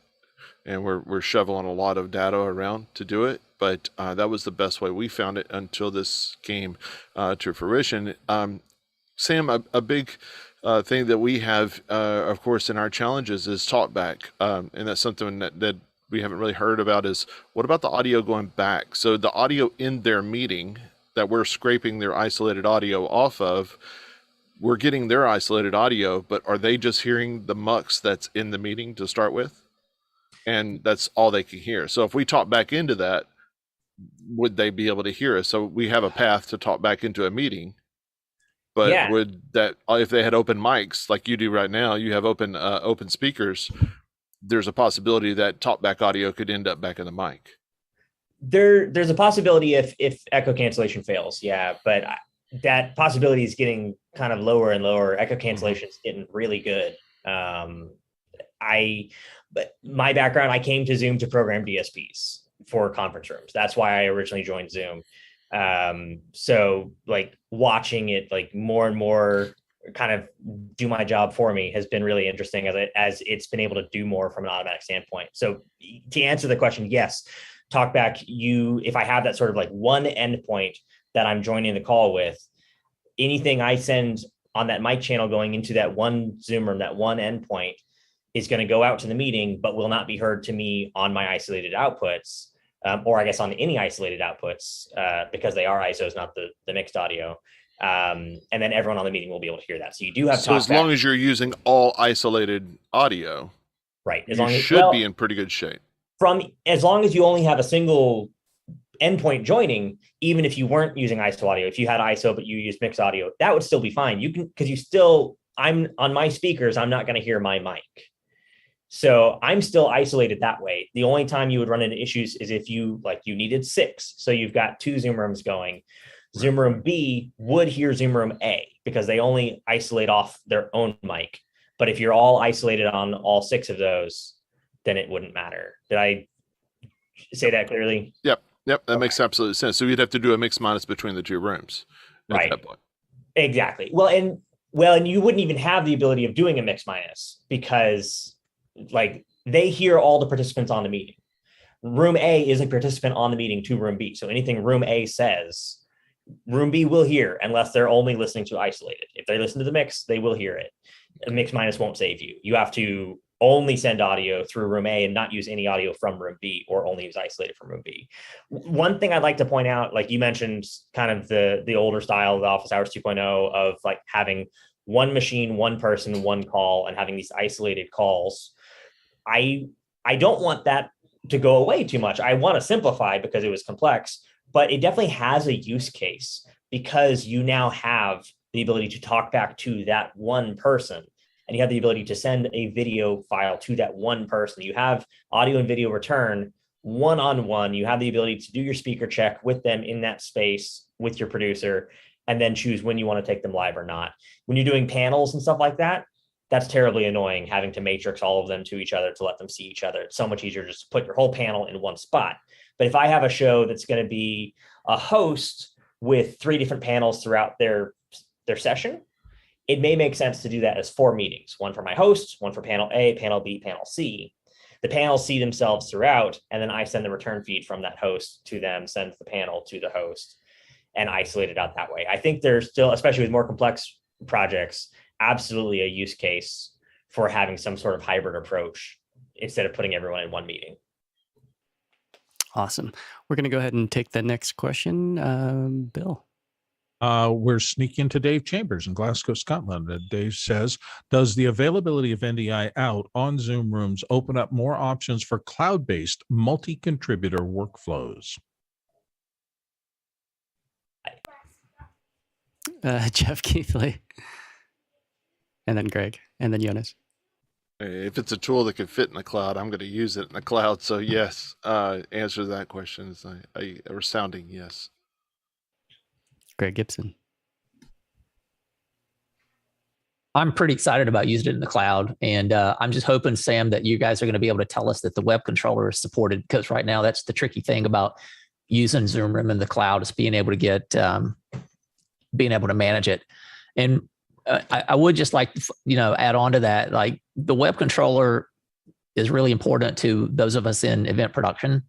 And we're shoveling a lot of data around to do it. But that was the best way we found it until this came to fruition. Sam, a big thing that we have, of course, in our challenges is talkback. And that's something that we haven't really heard about is, what about the audio going back? So the audio in their meeting that we're scraping their isolated audio off of, we're getting their isolated audio, but are they just hearing the mux that's in the meeting to start with? And that's all they can hear. So if we talk back into that, would they be able to hear us? So we have a path to talk back into a meeting, but would that, if they had open mics like you do right now, you have open speakers, there's a possibility that talkback audio could end up back in the mic. There's a possibility if echo cancellation fails, but that possibility is getting kind of lower and lower. Echo cancellation is getting really good. But my background, I came to Zoom to program DSPs for conference rooms. That's why I originally joined Zoom. So like watching it like more and more kind of do my job for me has been really interesting as it's been able to do more from an automatic standpoint. So to answer the question, yes, talkback, if I have that sort of like one endpoint that I'm joining the call with, anything I send on that mic channel going into that one Zoom room, that one endpoint is going to go out to the meeting, but will not be heard to me on my isolated outputs, or I guess on any isolated outputs, because they are ISOs, not the mixed audio. And then everyone on the meeting will be able to hear that. So you do have so as long as you're using all isolated audio, right? As long as should be in pretty good shape. As long as you only have a single endpoint joining, even if you weren't using ISO audio, if you had ISO but you used mixed audio, that would still be fine. You can, because I'm on my speakers, I'm not going to hear my mic. So I'm still isolated that way. The only time you would run into issues is if you needed 6. So you've got 2 Zoom rooms going. Zoom room B would hear Zoom room A because they only isolate off their own mic. But if you're all isolated on all 6 of those, then it wouldn't matter. Did I say that clearly? Yep. That makes absolute sense. So you'd have to do a mix minus between the 2 rooms. Right. That point. Exactly. Well, and you wouldn't even have the ability of doing a mix minus because like they hear all the participants on the meeting. Room A is a participant on the meeting to room B. So anything room A says, room B will hear unless they're only listening to isolated. If they listen to the mix, they will hear it. A mix minus won't save you. You have to only send audio through room A and not use any audio from room B, or only use isolated from room B. One thing I'd like to point out, like you mentioned kind of the older style of the Office Hours 2.0 of like having one machine, one person, one call, and having these isolated calls. I don't want that to go away too much. I want to simplify because it was complex, but it definitely has a use case because you now have the ability to talk back to that one person, and you have the ability to send a video file to that one person. You have audio and video return one-on-one. You have the ability to do your speaker check with them in that space with your producer, and then choose when you want to take them live or not. When you're doing panels and stuff like that, that's terribly annoying, having to matrix all of them to each other to let them see each other. It's so much easier just to put your whole panel in one spot. But if I have a show that's going to be a host with 3 different panels throughout their session, it may make sense to do that as 4 meetings, one for my host, one for panel A, panel B, panel C. The panels see themselves throughout, and then I send the return feed from that host to them, sends the panel to the host, and isolate it out that way. I think there's still, especially with more complex projects, absolutely a use case for having some sort of hybrid approach instead of putting everyone in one meeting. Awesome. We're going to go ahead and take the next question. Bill. We're sneaking to Dave Chambers in Glasgow, Scotland. Dave says, does the availability of NDI out on Zoom rooms open up more options for cloud-based multi-contributor workflows? Jeff Keithley. and then Greg, and then Jonas. If it's a tool that can fit in the cloud, I'm going to use it in the cloud. So yes, answer to that question is a resounding yes. Greg Gibson. I'm pretty excited about using it in the cloud. And I'm just hoping, Sam, that you guys are going to be able to tell us that the web controller is supported, because right now that's the tricky thing about using Zoom Room in the cloud, is being able to get, being able to manage it. And I would just like to, add on to that, like the web controller is really important to those of us in event production,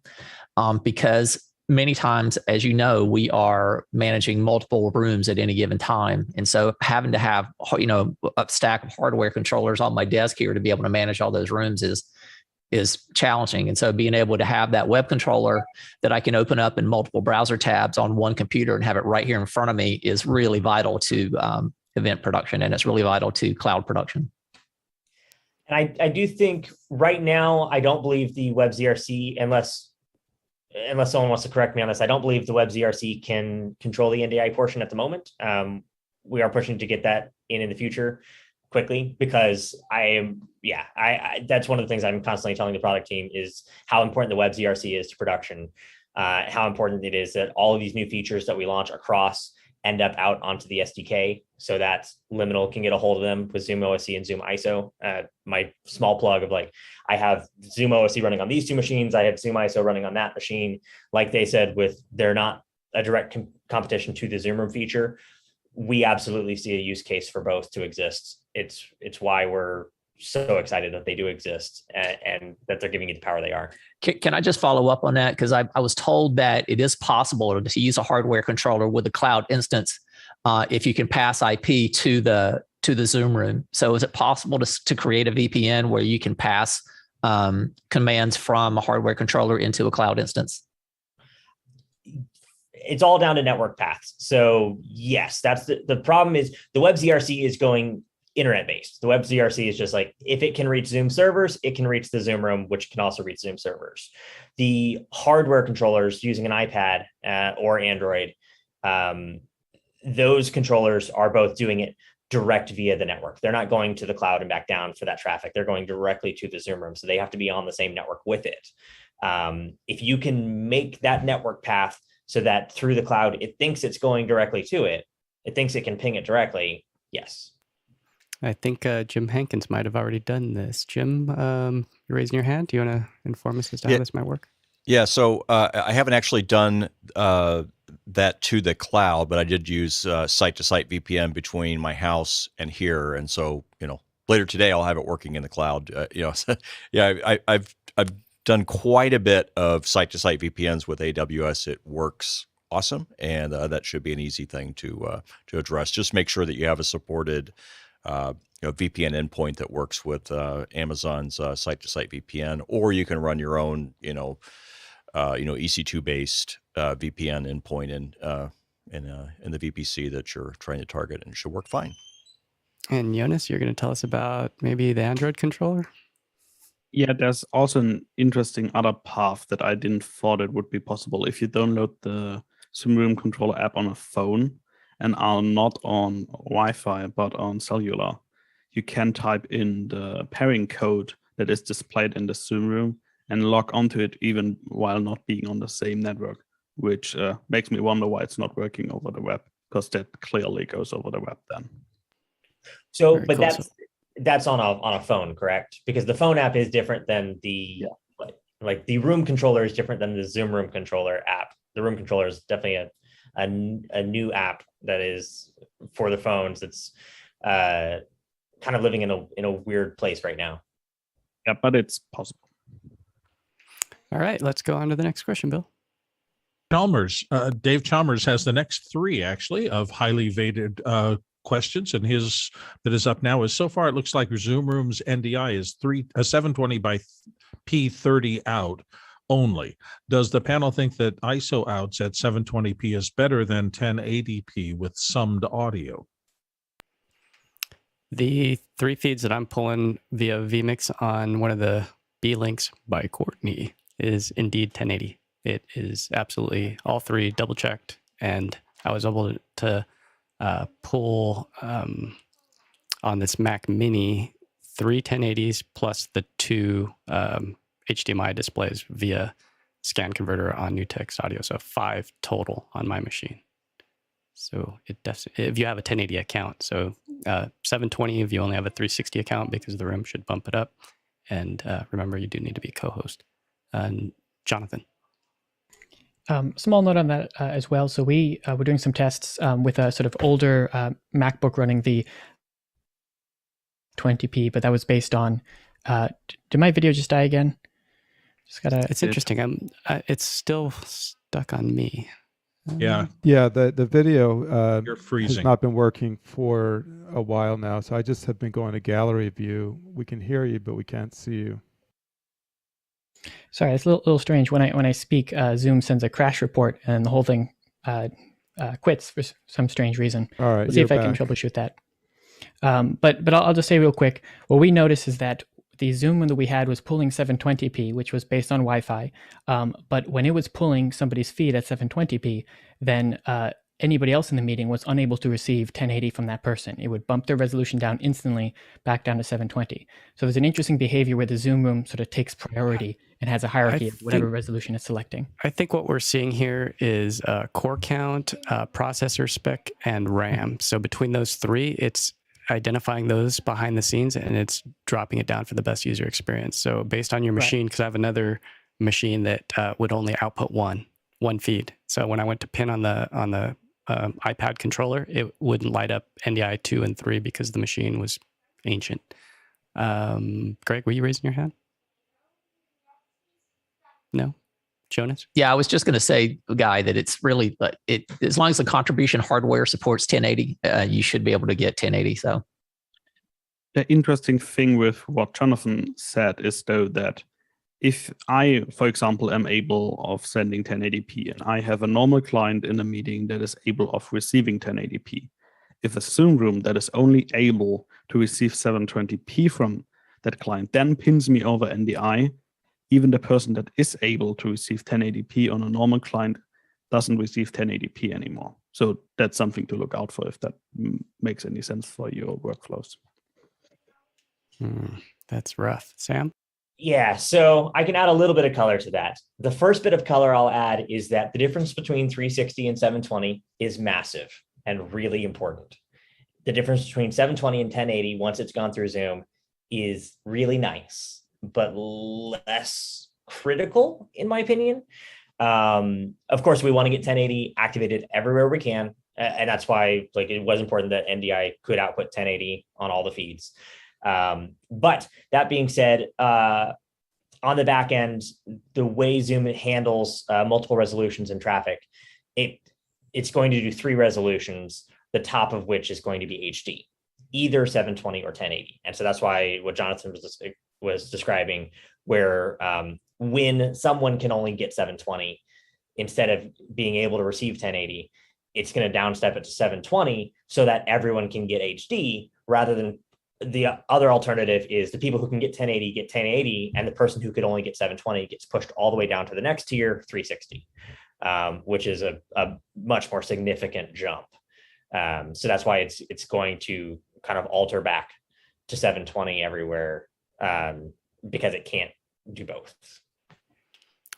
because many times, as you know, we are managing multiple rooms at any given time. And so having to have, a stack of hardware controllers on my desk here to be able to manage all those rooms is challenging. And so being able to have that web controller that I can open up in multiple browser tabs on one computer and have it right here in front of me is really vital to event production, and it's really vital to cloud production. And I do think right now, I don't believe the WebZRC, unless someone wants to correct me on this, I don't believe the WebZRC can control the NDI portion at the moment. We are pushing to get that in the future quickly, because that's one of the things I'm constantly telling the product team is how important the WebZRC is to production, how important it is that all of these new features that we launch across end up out onto the SDK, so that Liminal can get a hold of them with ZoomOSC and ZoomISO. My small plug of I have ZoomOSC running on these two machines, I have ZoomISO running on that machine. Like they said, they're not a direct competition to the Zoom Room feature. We absolutely see a use case for both to exist. It's why we're so excited that they do exist and that they're giving you the power they are. Can I just follow up on that? Because I was told that it is possible to use a hardware controller with a cloud instance if you can pass IP to the Zoom Room. So is it possible to create a VPN where you can pass commands from a hardware controller into a cloud instance? It's all down to network paths. So yes, that's the problem is the WebZRC is going internet-based. The WebZRC is just if it can reach Zoom servers, it can reach the Zoom Room, which can also reach Zoom servers. The hardware controllers using an iPad or Android, those controllers are both doing it direct via the network. They're not going to the cloud and back down for that traffic. They're going directly to the Zoom Room. So they have to be on the same network with it. If you can make that network path so that through the cloud, it thinks it's going directly to it, it thinks it can ping it directly, yes. I think Jim Hankins might have already done this. Jim, you're raising your hand. Do you want to inform us as to how this might work? Yeah, so I haven't actually done that to the cloud, but I did use site-to-site VPN between my house and here, and so later today I'll have it working in the cloud. I've done quite a bit of site-to-site VPNs with AWS. It works awesome, and that should be an easy thing to address. Just make sure that you have a supported VPN endpoint that works with Amazon's site-to-site VPN, or you can run your own, EC2 based VPN endpoint in the VPC that you're trying to target, and it should work fine. And Jonas, you're going to tell us about maybe the Android controller? Yeah, there's also an interesting other path that I didn't thought it would be possible. If you download the Zoom Room controller app on a phone and are not on Wi-Fi but on cellular, you can type in the pairing code that is displayed in the Zoom Room and log onto it even while not being on the same network, which makes me wonder why it's not working over the web, because that clearly goes over the web then. So, but cool. That's on a phone, correct? Because the phone app is different than the the Room controller is different than the Zoom Room controller app. The Room controller is definitely a new app that is for the phones. It's kind of living in a weird place right now. Yeah, but it's possible. All right, let's go on to the next question, Bill. Dave Chalmers has the next three actually of highly rated questions, and his that is up now is, so far it looks like Zoom Room's NDI is 720 by P30 out only. Does the panel think that ISO outs at 720p is better than 1080p with summed audio? The three feeds that I'm pulling via vMix on one of the B links by Courtney is indeed 1080. It is absolutely all three double checked, and I was able to pull on this Mac Mini, 3 1080s plus the 2 HDMI displays via scan converter on new text audio. So 5 total on my machine. So it if you have a 1080 account, so 720 if you only have a 360 account, because the room should bump it up. And remember, you do need to be co-host. Jonathan. Small note on that as well. So we were doing some tests with a sort of older MacBook running the 20p, but that was based on. Did my video just die again? Just gotta. It's interesting. It's still stuck on me. Yeah. Yeah, the video You're has freezing. not been working for a while now, so I just have been going to gallery view. We can hear you, but we can't see you. Sorry, it's a little strange. When I speak, Zoom sends a crash report, and the whole thing quits for some strange reason. All right, we'll see if I can troubleshoot that. But I'll just say real quick. What we noticed is that the Zoom that we had was pulling 720p, which was based on Wi-Fi. But when it was pulling somebody's feed at 720p, then anybody else in the meeting was unable to receive 1080 from that person. It would bump their resolution down instantly back down to 720. So there's an interesting behavior where the Zoom room sort of takes priority and has a hierarchy of whatever resolution it's selecting. I think what we're seeing here is core count, processor spec, and RAM. So between those 3, it's identifying those behind the scenes, and it's dropping it down for the best user experience. So based on your machine, because I have another machine that would only output one feed. So when I went to pin on the iPad controller, it wouldn't light up NDI 2 and 3 because the machine was ancient. Greg, were you raising your hand? No? Jonas? Yeah, I was just going to say, Guy, that it's really, as long as the contribution hardware supports 1080, you should be able to get 1080. So the interesting thing with what Jonathan said is, though, that if I, for example, am able of sending 1080p and I have a normal client in a meeting that is able of receiving 1080p, if a Zoom room that is only able to receive 720p from that client then pins me over NDI, even the person that is able to receive 1080p on a normal client doesn't receive 1080p anymore. So that's something to look out for if that makes any sense for your workflows. That's rough. Sam? Yeah, so I can add a little bit of color to that. The first bit of color I'll add is that the difference between 360 and 720 is massive and really important. The difference between 720 and 1080, once it's gone through Zoom, is really nice, but less critical, in my opinion. Of course, we want to get 1080 activated everywhere we can, and that's why it was important that NDI could output 1080 on all the feeds. But that being said, on the back end, the way Zoom handles multiple resolutions and traffic, it's going to do 3 resolutions, the top of which is going to be HD, either 720 or 1080. And so that's why what Jonathan was describing, where when someone can only get 720, instead of being able to receive 1080, it's going to downstep it to 720 so that everyone can get HD, rather than the other alternative is the people who can get 1080 get 1080, and the person who could only get 720 gets pushed all the way down to the next tier, 360, which is a much more significant jump. So that's why it's going to kind of alter back to 720 everywhere, because it can't do both.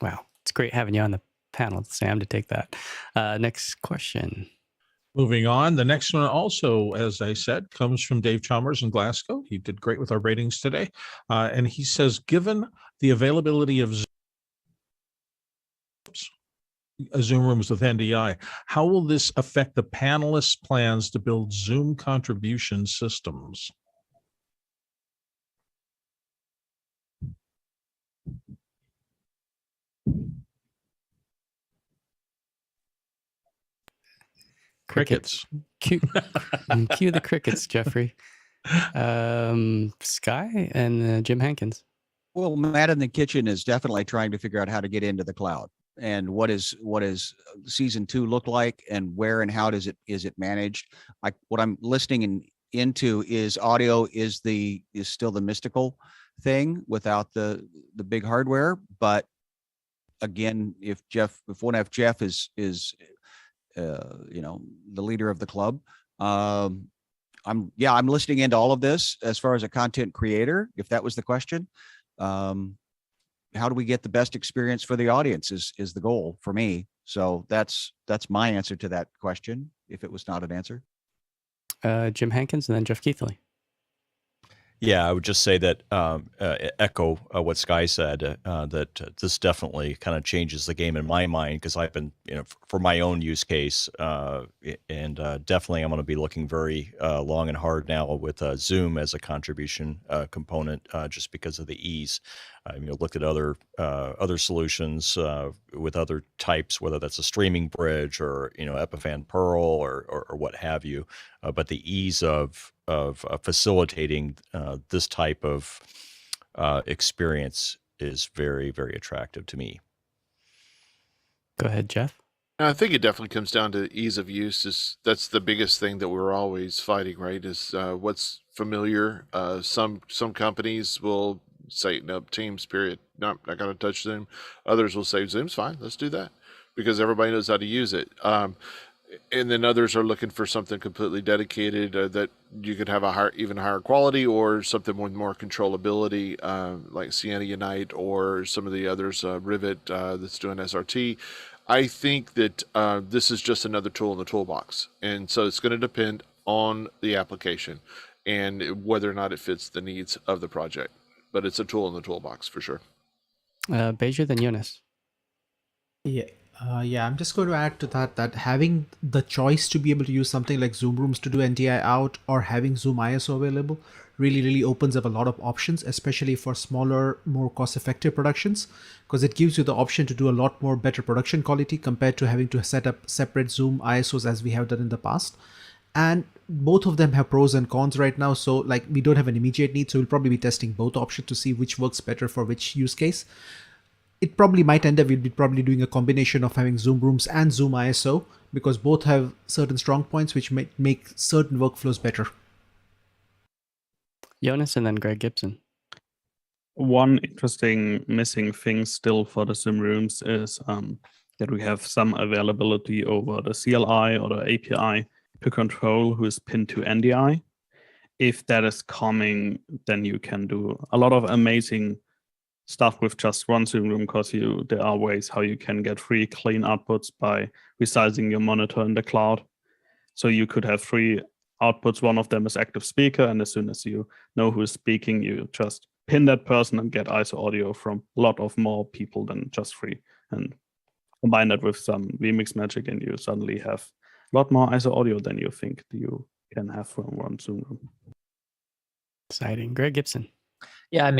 Wow, it's great having you on the panel, Sam, to take that. Next question. Moving on, the next one also, as I said, comes from Dave Chalmers in Glasgow. He did great with our ratings today. And he says, given the availability of Zoom rooms with NDI, how will this affect the panelists' plans to build Zoom contribution systems? Crickets. Cue the crickets, Jeffrey. Sky and Jim Hankins. Well, Matt in the kitchen is definitely trying to figure out how to get into the cloud, and what is season 2 look like, and where and how is it managed. What I'm listening into is audio is still the mystical thing without the big hardware. But again, if Jeff is the leader of the club, I'm listening into all of this as far as a content creator, if that was the question. How do we get the best experience for the audience is the goal for me. So that's my answer to that question, if it was not an answer. Jim Hankins and then Jeff Keithley. Yeah, I would just say that echo what Sky said, that this definitely kind of changes the game in my mind, because I've been, for my own use case, and definitely I'm going to be looking very long and hard now with Zoom as a contribution component, just because of the ease. Looked at other solutions with other types, whether that's a streaming bridge or Epiphan Pearl or what have you, but the ease of facilitating this type of experience is very, very attractive to me. Go ahead, Jeff. I think it definitely comes down to ease of use. That's the biggest thing that we're always fighting, right? Is what's familiar. Some companies will say, nope, Teams, period. Nope, not going to touch Zoom. Others will say, Zoom's fine, let's do that, because everybody knows how to use it. And then others are looking for something completely dedicated that you could have even higher quality, or something with more controllability, like Sienna Unite or some of the others, Rivet that's doing SRT. I think that this is just another tool in the toolbox. And so it's going to depend on the application and whether or not it fits the needs of the project. But it's a tool in the toolbox for sure. Beju, then Jonas. Yeah. I'm just going to add to that having the choice to be able to use something like Zoom Rooms to do NDI out, or having ZoomISO available, really opens up a lot of options, especially for smaller, more cost-effective productions, because it gives you the option to do a lot more better production quality compared to having to set up separate Zoom ISOs as we have done in the past. And both of them have pros and cons right now. So we don't have an immediate need. So we'll probably be testing both options to see which works better for which use case. It probably might end up, we'll be probably doing a combination of having Zoom Rooms and Zoom ISO, because both have certain strong points which make certain workflows better. Jonas and then Greg Gibson. One interesting missing thing still for the Zoom Rooms is that we have some availability over the CLI or the API to control who is pinned to NDI. If that is coming, then you can do a lot of amazing stuff with just one Zoom Room, because there are ways how you can get free clean outputs by resizing your monitor in the cloud. So you could have 3 outputs. One of them is active speaker, and as soon as you know who is speaking, you just pin that person and get ISO audio from a lot of more people than just 3. And combine that with some vMix magic, and you suddenly have a lot more ISO audio than you think you can have from one Zoom Room. Exciting. Greg Gibson. Yeah,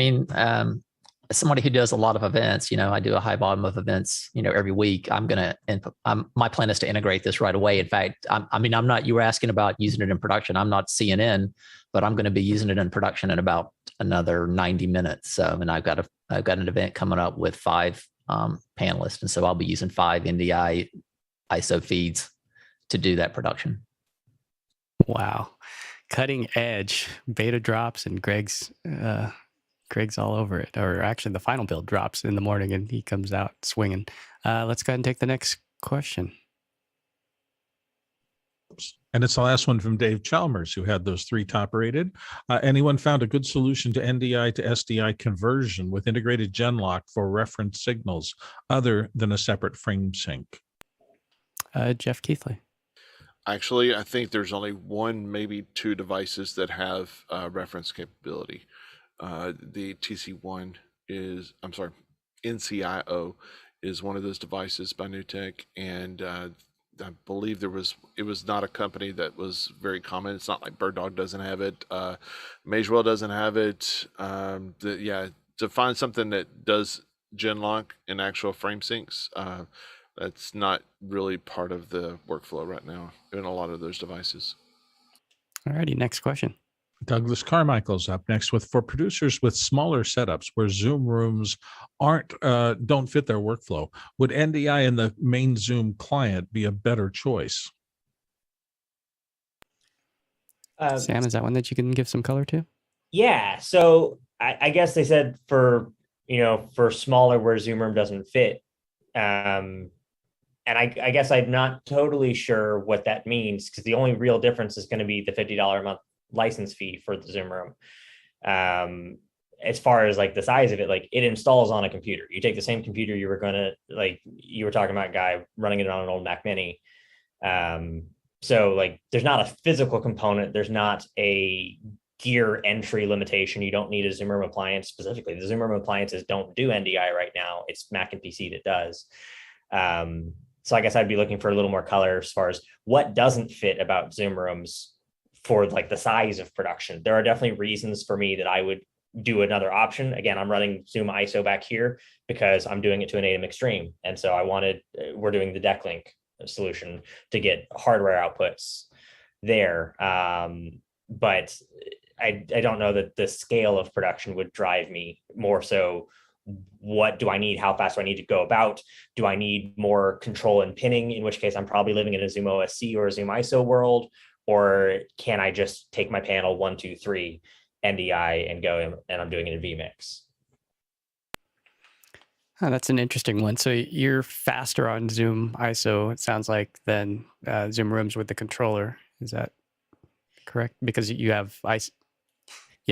as somebody who does a lot of events, I do a high volume of events, every week. My plan is to integrate this right away. In fact, I'm not, you were asking about using it in production. I'm not CNN, but I'm going to be using it in production in about another 90 minutes. So, and I've got an event coming up with 5 panelists. And so I'll be using 5 NDI ISO feeds to do that production. Wow. Cutting edge beta drops, and Greg's all over it. Or actually the final build drops in the morning and he comes out swinging. Let's go ahead and take the next question. And it's the last one from Dave Chalmers, who had those 3 top rated. Anyone found a good solution to NDI to SDI conversion with integrated Genlock for reference signals other than a separate frame sync? Jeff Keithley. Actually, I think there's only 1, maybe 2 devices that have reference capability. The TC1 NCIO is one of those devices by Newtek, and I believe it was not a company that was very common. It's not like BirdDog doesn't have it, Magewell doesn't have it. To find something that does Genlock in actual frame syncs, that's not really part of the workflow right now in a lot of those devices. Alrighty, next question. Douglas Carmichael's up next with, for producers with smaller setups where Zoom Rooms don't fit their workflow, would NDI in the main Zoom client be a better choice? Sam, is that one that you can give some color to? Yeah. So I guess they said for smaller where Zoom Room doesn't fit. And I guess I'm not totally sure what that means, because the only real difference is going to be the $50 a month license fee for the Zoom room. As far as like the size of it, like it installs on a computer. You take the same computer you were talking about, Guy, running it on an old Mac Mini. So like there's not a physical component. There's not a gear entry limitation. You don't need a Zoom room appliance specifically. The Zoom room appliances don't do NDI right now. It's Mac and PC that does. So I guess I'd be looking for a little more color as far as what doesn't fit about Zoom rooms for like the size of production. There are definitely reasons for me that I would do another option. Again, I'm running ZoomISO back here because I'm doing it to an Atem Extreme. And so we're doing the Decklink solution to get hardware outputs there. But I don't know that the scale of production would drive me. More so, what do I need? How fast do I need to go about? Do I need more control and pinning? In which case I'm probably living in a Zoom OSC or a ZoomISO world, or can I just take my panel 1, 2, 3 NDI and go and I'm doing it in vMix? Oh, that's an interesting one. So you're faster on ZoomISO, it sounds like, than Zoom rooms with the controller. Is that correct? Because you have the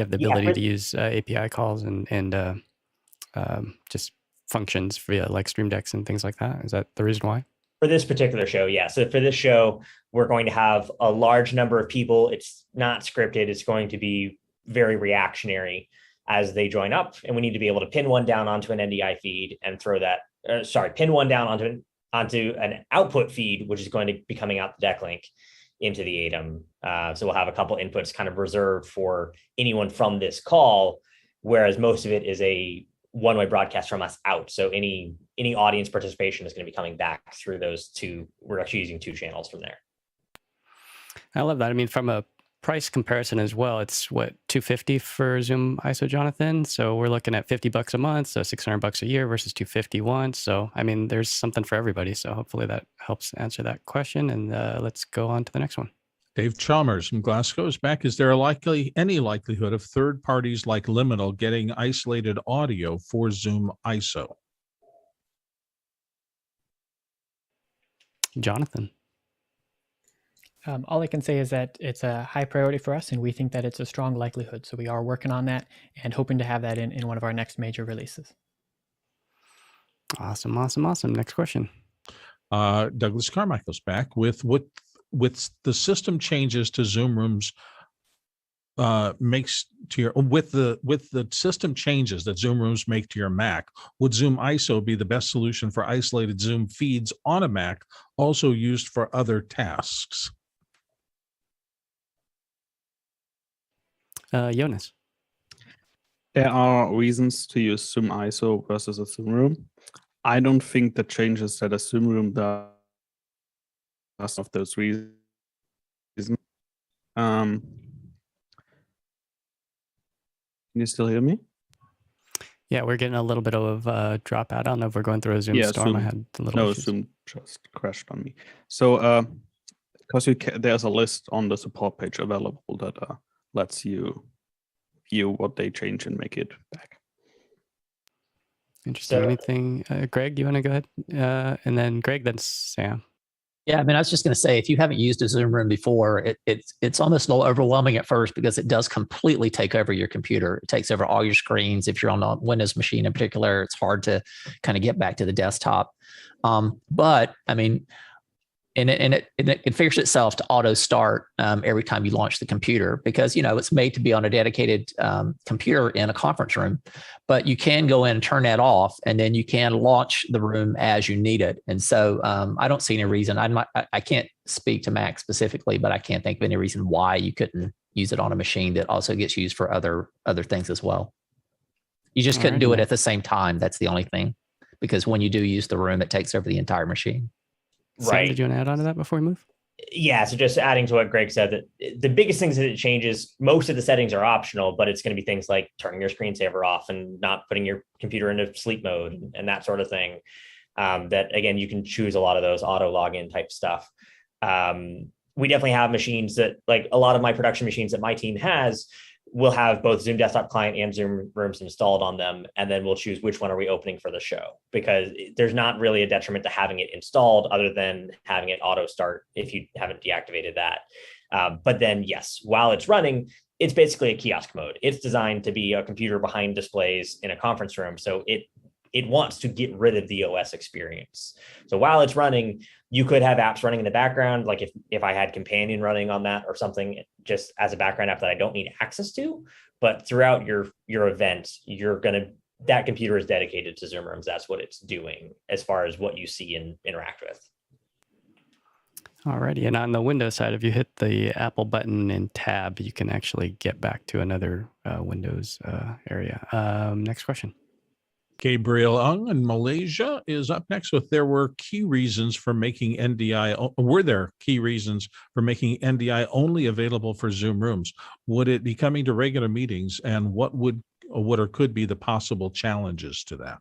ability to use API calls and just functions via like Stream Decks and things like that. Is that the reason why? For this particular show, yeah. So for this show, we're going to have a large number of people. It's not scripted. It's going to be very reactionary as they join up, and we need to be able to pin one down onto an NDI feed and throw that, pin one down onto an output feed, which is going to be coming out the Decklink into the Atem. So we'll have a couple inputs kind of reserved for anyone from this call, whereas most of it is a one-way broadcast from us out. So any audience participation is going to be coming back through those two. We're actually using 2 channels from there. I love that. I mean, from a price comparison as well, it's what, $250 for ZoomISO, Jonathan? So we're looking at $50 a month, so $600 a year versus $250 once. So I mean, there's something for everybody. So hopefully that helps answer that question. And let's go on to the next one. Dave Chalmers from Glasgow is back. Is there any likelihood of third parties like Liminal getting isolated audio for ZoomISO? Jonathan. All I can say is that it's a high priority for us, and we think that it's a strong likelihood. So we are working on that and hoping to have that in one of our next major releases. Awesome. Next question. Douglas Carmichael's back with the system changes to Zoom rooms makes to your with the system changes that Zoom rooms make to your Mac. Would ZoomISO be the best solution for isolated Zoom feeds on a Mac, also used for other tasks? Jonas. There are reasons to use ZoomISO versus a Zoom room. I don't think the changes that a Zoom room does of those reasons. Can you still hear me? Yeah, we're getting a little bit of a dropout. I don't know if we're going through a Zoom storm. Zoom, I had a little issues. Zoom just crashed on me. So because there's a list on the support page available that lets you view what they change and make it back. Interesting. Anything, Greg, you want to go ahead? And then Greg, then Sam. Yeah, I mean, I was just going to say, if you haven't used a Zoom room before, it's almost a little overwhelming at first because it does completely take over your computer. It takes over all your screens. If you're on a Windows machine in particular, it's hard to kind of get back to the desktop. But I mean, and it configures itself to auto start every time you launch the computer because, it's made to be on a dedicated computer in a conference room, but you can go in and turn that off and then you can launch the room as you need it. And so I don't see any reason. I can't speak to Mac specifically, but I can't think of any reason why you couldn't use it on a machine that also gets used for other things as well. You just couldn't do it at the same time. That's the only thing, because when you do use the room, it takes over the entire machine. Sam, Right. did you want to add on to that before we move? Yeah, so just adding to what Greg said, that the biggest things that it changes, most of the settings are optional, but it's going to be things like turning your screensaver off and not putting your computer into sleep mode and that sort of thing. That, again, you can choose a lot of those auto login type stuff. We definitely have machines that, like a lot of my production machines that my team has, will have both Zoom Desktop Client and Zoom Rooms installed on them, and then we'll choose which one are we opening for the show, because there's not really a detriment to having it installed other than having it auto start if you haven't deactivated that. But then, yes, while it's running, it's basically a kiosk mode. It's designed to be a computer behind displays in a conference room. So it wants to get rid of the OS experience. So while it's running, you could have apps running in the background. Like if I had Companion running on that or something, just as a background app that I don't need access to, but throughout your event, that computer is dedicated to Zoom Rooms. That's what it's doing as far as what you see and interact with. Alrighty, and on the Windows side, if you hit the Apple button in Tab, you can actually get back to another Windows area. Next question. Gabriel Ung in Malaysia is up next with were there key reasons for making NDI only available for Zoom Rooms? Would it be coming to regular meetings, and what or could be the possible challenges to that?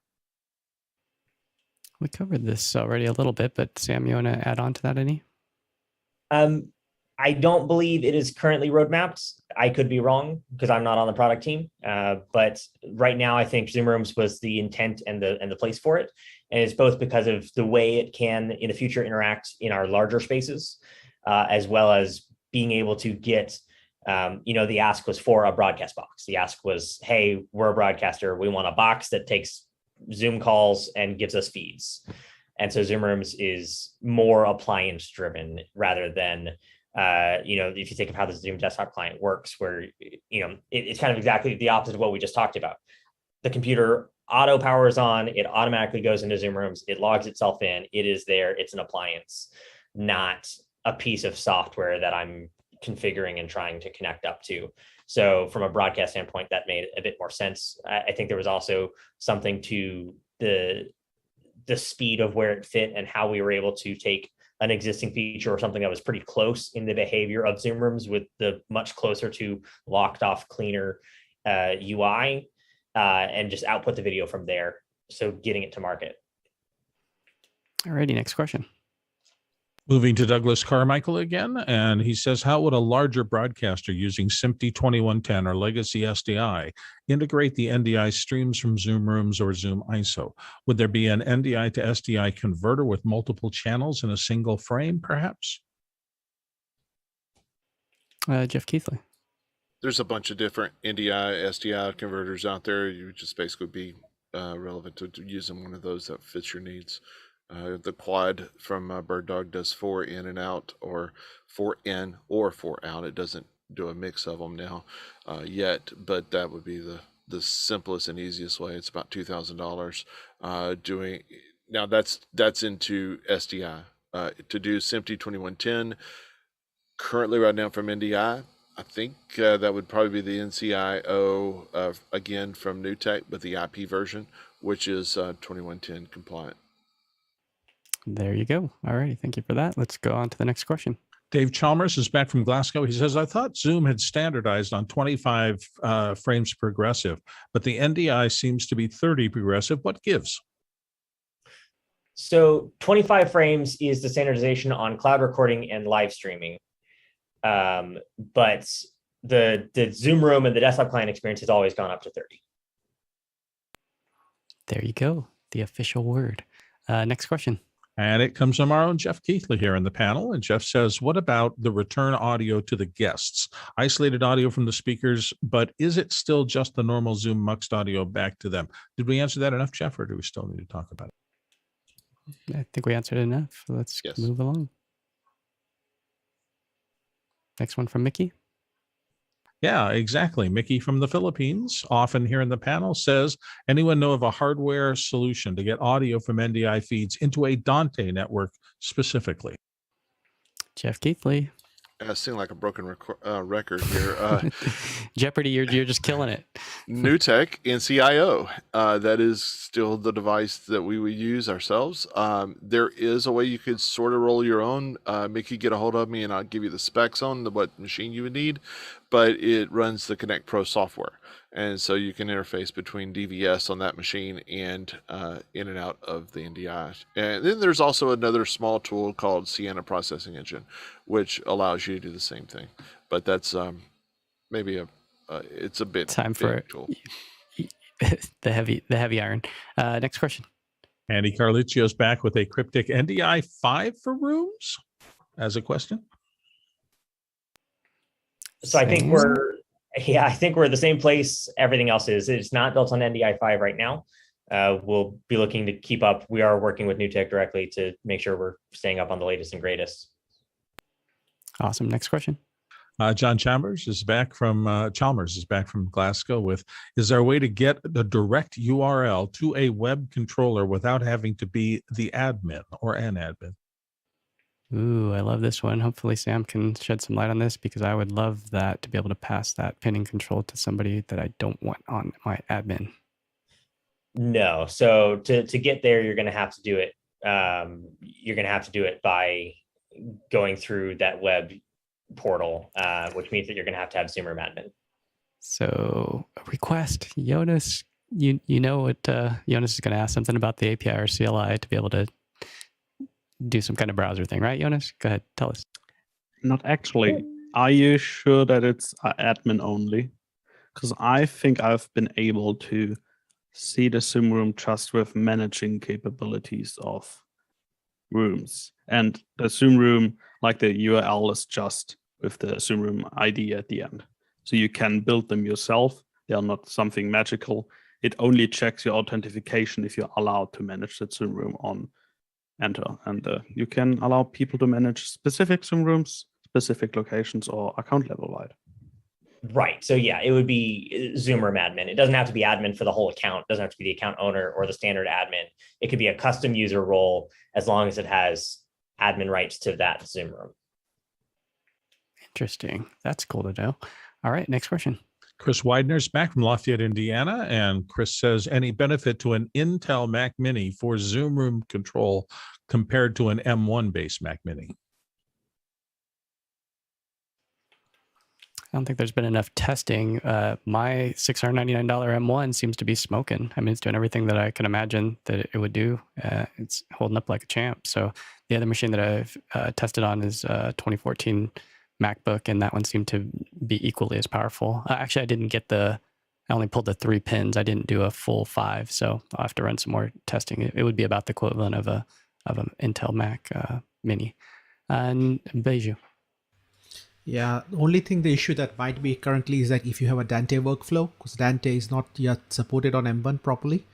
We covered this already a little bit, but Sam, you want to add on to that any? I don't believe it is currently roadmapped. I could be wrong because I'm not on the product team. But right now, I think Zoom Rooms was the intent and the place for it. And it's both because of the way it can in the future interact in our larger spaces, as well as being able to get, the ask was for a broadcast box. The ask was, hey, we're a broadcaster. We want a box that takes Zoom calls and gives us feeds. And so Zoom Rooms is more appliance driven rather than, if you think of how the Zoom desktop client works, where, it's kind of exactly the opposite of what we just talked about. The computer auto powers on, it automatically goes into Zoom Rooms, it logs itself in, it is there, it's an appliance, not a piece of software that I'm configuring and trying to connect up to. So from a broadcast standpoint, that made a bit more sense. I think there was also something to the speed of where it fit and how we were able to take an existing feature or something that was pretty close in the behavior of Zoom Rooms with the much closer to locked off, cleaner UI and just output the video from there. So getting it to market. Alrighty, next question. Moving to Douglas Carmichael again, and he says, how would a larger broadcaster using SMPTE 2110 or legacy SDI integrate the NDI streams from Zoom Rooms or ZoomISO? Would there be an NDI to SDI converter with multiple channels in a single frame, perhaps? Jeff Keithley. There's a bunch of different NDI, SDI converters out there. You would just basically be relevant to using one of those that fits your needs. The quad from Bird Dog does 4 in and out, or 4 in or 4 out. It doesn't do a mix of them now yet, but that would be the simplest and easiest way. It's about $2,000 doing. Now that's into SDI. To do SMPTE 2110 currently right now from NDI, I think that would probably be the NCIO again from NewTek, but the IP version, which is 2110 compliant. There you go. All right. Thank you for that. Let's go on to the next question. Dave Chalmers is back from Glasgow. He says, I thought Zoom had standardized on 25 frames progressive, but the NDI seems to be 30 progressive. What gives? So 25 frames is the standardization on cloud recording and live streaming. But the Zoom Room and the desktop client experience has always gone up to 30. There you go. The official word. Next question. And it comes from our own Jeff Keithley here in the panel. And Jeff says, what about the return audio to the guests? Isolated audio from the speakers, but is it still just the normal Zoom muxed audio back to them? Did we answer that enough, Jeff, or do we still need to talk about it? I think we answered enough. Let's move along. Next one from Mickey. Yeah, exactly. Mickey from the Philippines, often here in the panel, says, anyone know of a hardware solution to get audio from NDI feeds into a Dante network specifically? Jeff Keithley. I seem like a broken record here. Jeopardy, you're just killing it. NewTek NCIO. That is still the device that we would use ourselves. There is a way you could sort of roll your own. Mickey, get a hold of me and I'll give you the specs on what machine you would need. But it runs the Connect Pro software. And so you can interface between DVS on that machine and in and out of the NDI. And then there's also another small tool called Sienna Processing Engine, which allows you to do the same thing. But that's maybe it's a bit time for tool. the heavy iron. Next question. Andy Carluccio's back with a cryptic NDI 5 for rooms as a question. So I think I think we're the same place everything else is. It's not built on NDI 5 right now. We'll be looking to keep up. We are working with NewTek directly to make sure we're staying up on the latest and greatest. Awesome. Next question. John Chalmers is back from Glasgow with, is there a way to get the direct URL to a web controller without having to be the admin or an admin? Ooh, I love this one. Hopefully Sam can shed some light on this, because I would love that, to be able to pass that pinning control to somebody that I don't want on my admin. No. So to get there, you're going to have to do it. You're going to have to do it by going through that web portal, which means that you're going to have Zoom admin. So a request, Jonas, you know what, Jonas is going to ask something about the API or CLI to be able to do some kind of browser thing, right, Jonas? Go ahead, tell us. Not actually. Are you sure that it's admin only? Because I think I've been able to see the Zoom room just with managing capabilities of rooms. And the Zoom room, like the URL, is just with the Zoom room ID at the end. So you can build them yourself. They are not something magical. It only checks your authentication if you're allowed to manage the Zoom room on enter. And you can allow people to manage specific Zoom rooms, specific locations, or account level wide. Right. So yeah, it would be Zoom room admin. It doesn't have to be admin for the whole account. It doesn't have to be the account owner or the standard admin. It could be a custom user role as long as it has admin rights to that Zoom room. Interesting. That's cool to know. All right, next question. Chris Widener's back from Lafayette, Indiana. And Chris says, any benefit to an Intel Mac Mini for Zoom room control compared to an M1 based Mac Mini? I don't think there's been enough testing. My $699 M1 seems to be smoking. I mean, it's doing everything that I can imagine that it would do. It's holding up like a champ. So the other machine that I've tested on is 2014 MacBook, and that one seemed to be equally as powerful. Actually, I only pulled the 3 pins. I didn't do a full 5, so I'll have to run some more testing. It would be about the equivalent of an Intel Mac Mini. And Beiju. Yeah, the only thing, the issue that might be currently is that if you have a Dante workflow, because Dante is not yet supported on M1 properly.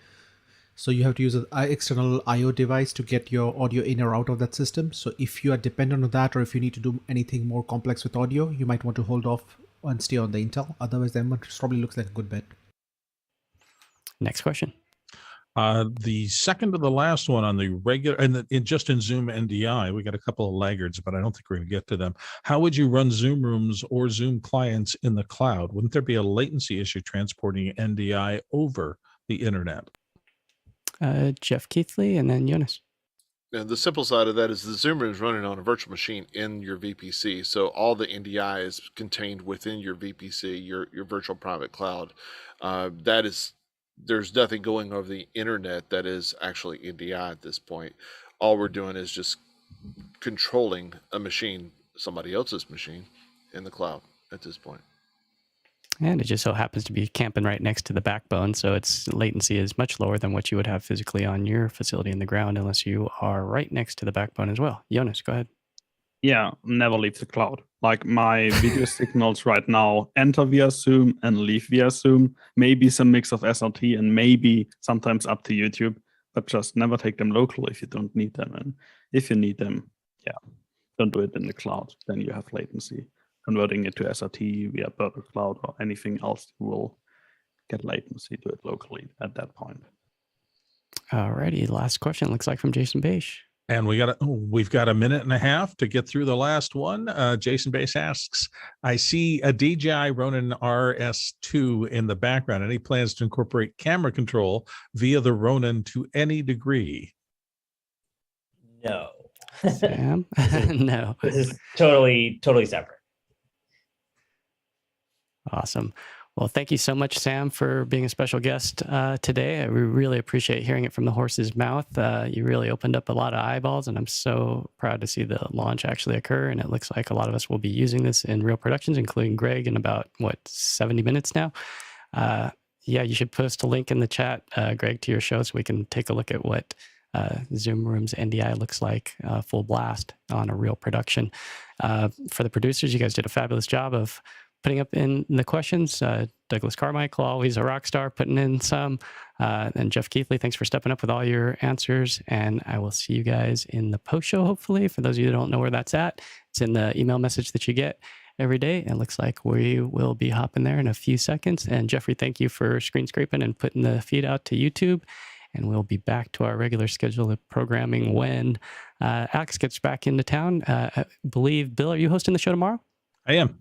So you have to use an external IO device to get your audio in or out of that system. So if you are dependent on that, or if you need to do anything more complex with audio, you might want to hold off and stay on the Intel. Otherwise, the M1 probably looks like a good bet. Next question. The second to the last one on the regular, and just in Zoom NDI, we got a couple of laggards, but I don't think we're going to get to them. How would you run Zoom rooms or Zoom clients in the cloud? Wouldn't there be a latency issue transporting NDI over the internet? Jeff Keithley and then Jonas. And the simple side of that is the Zoom room is running on a virtual machine in your VPC. So all the NDI is contained within your VPC, your virtual private cloud. There's nothing going over the internet that is actually NDI at this point. All we're doing is just controlling a machine, somebody else's machine, in the cloud at this point. And it just so happens to be camping right next to the backbone, so its latency is much lower than what you would have physically on your facility in the ground, unless you are right next to the backbone as well. Jonas, go ahead. Yeah, never leave the cloud. Like my video signals right now enter via Zoom and leave via Zoom. Maybe some mix of SRT and maybe sometimes up to YouTube, but just never take them local if you don't need them. And if you need them, yeah, don't do it in the cloud. Then you have latency. Converting it to SRT via public cloud or anything else, you will get latency. Do it locally at that point. Alrighty, last question looks like from Jason Beish. And we've got a minute and a half to get through the last one. Jason Bass asks, I see a DJI Ronin RS2 in the background. Any plans to incorporate camera control via the Ronin to any degree? No. Sam? No. This is totally separate. Awesome. Well, thank you so much, Sam, for being a special guest today. We really appreciate hearing it from the horse's mouth. You really opened up a lot of eyeballs, and I'm so proud to see the launch actually occur. And it looks like a lot of us will be using this in real productions, including Greg, in about, 70 minutes now? Yeah, you should post a link in the chat, Greg, to your show so we can take a look at what Zoom Rooms NDI looks like full blast on a real production. For the producers, you guys did a fabulous job of putting up in the questions. Douglas Carmichael, always a rock star, putting in some. And Jeff Keithley, thanks for stepping up with all your answers. And I will see you guys in the post show, hopefully. For those of you that don't know where that's at, it's in the email message that you get every day. It looks like we will be hopping there in a few seconds. And Jeffrey, thank you for screen scraping and putting the feed out to YouTube. And we'll be back to our regular schedule of programming when Alex gets back into town. I believe, Bill, are you hosting the show tomorrow? I am.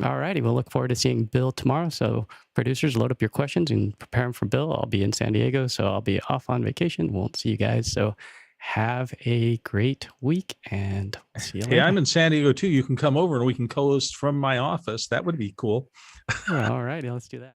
All righty. We'll look forward to seeing Bill tomorrow. So producers, load up your questions and prepare them for Bill. I'll be in San Diego, so I'll be off on vacation. Won't see you guys. So have a great week, and we'll see you later. Hey, I'm in San Diego too. You can come over and we can co-host from my office. That would be cool. All righty. Let's do that.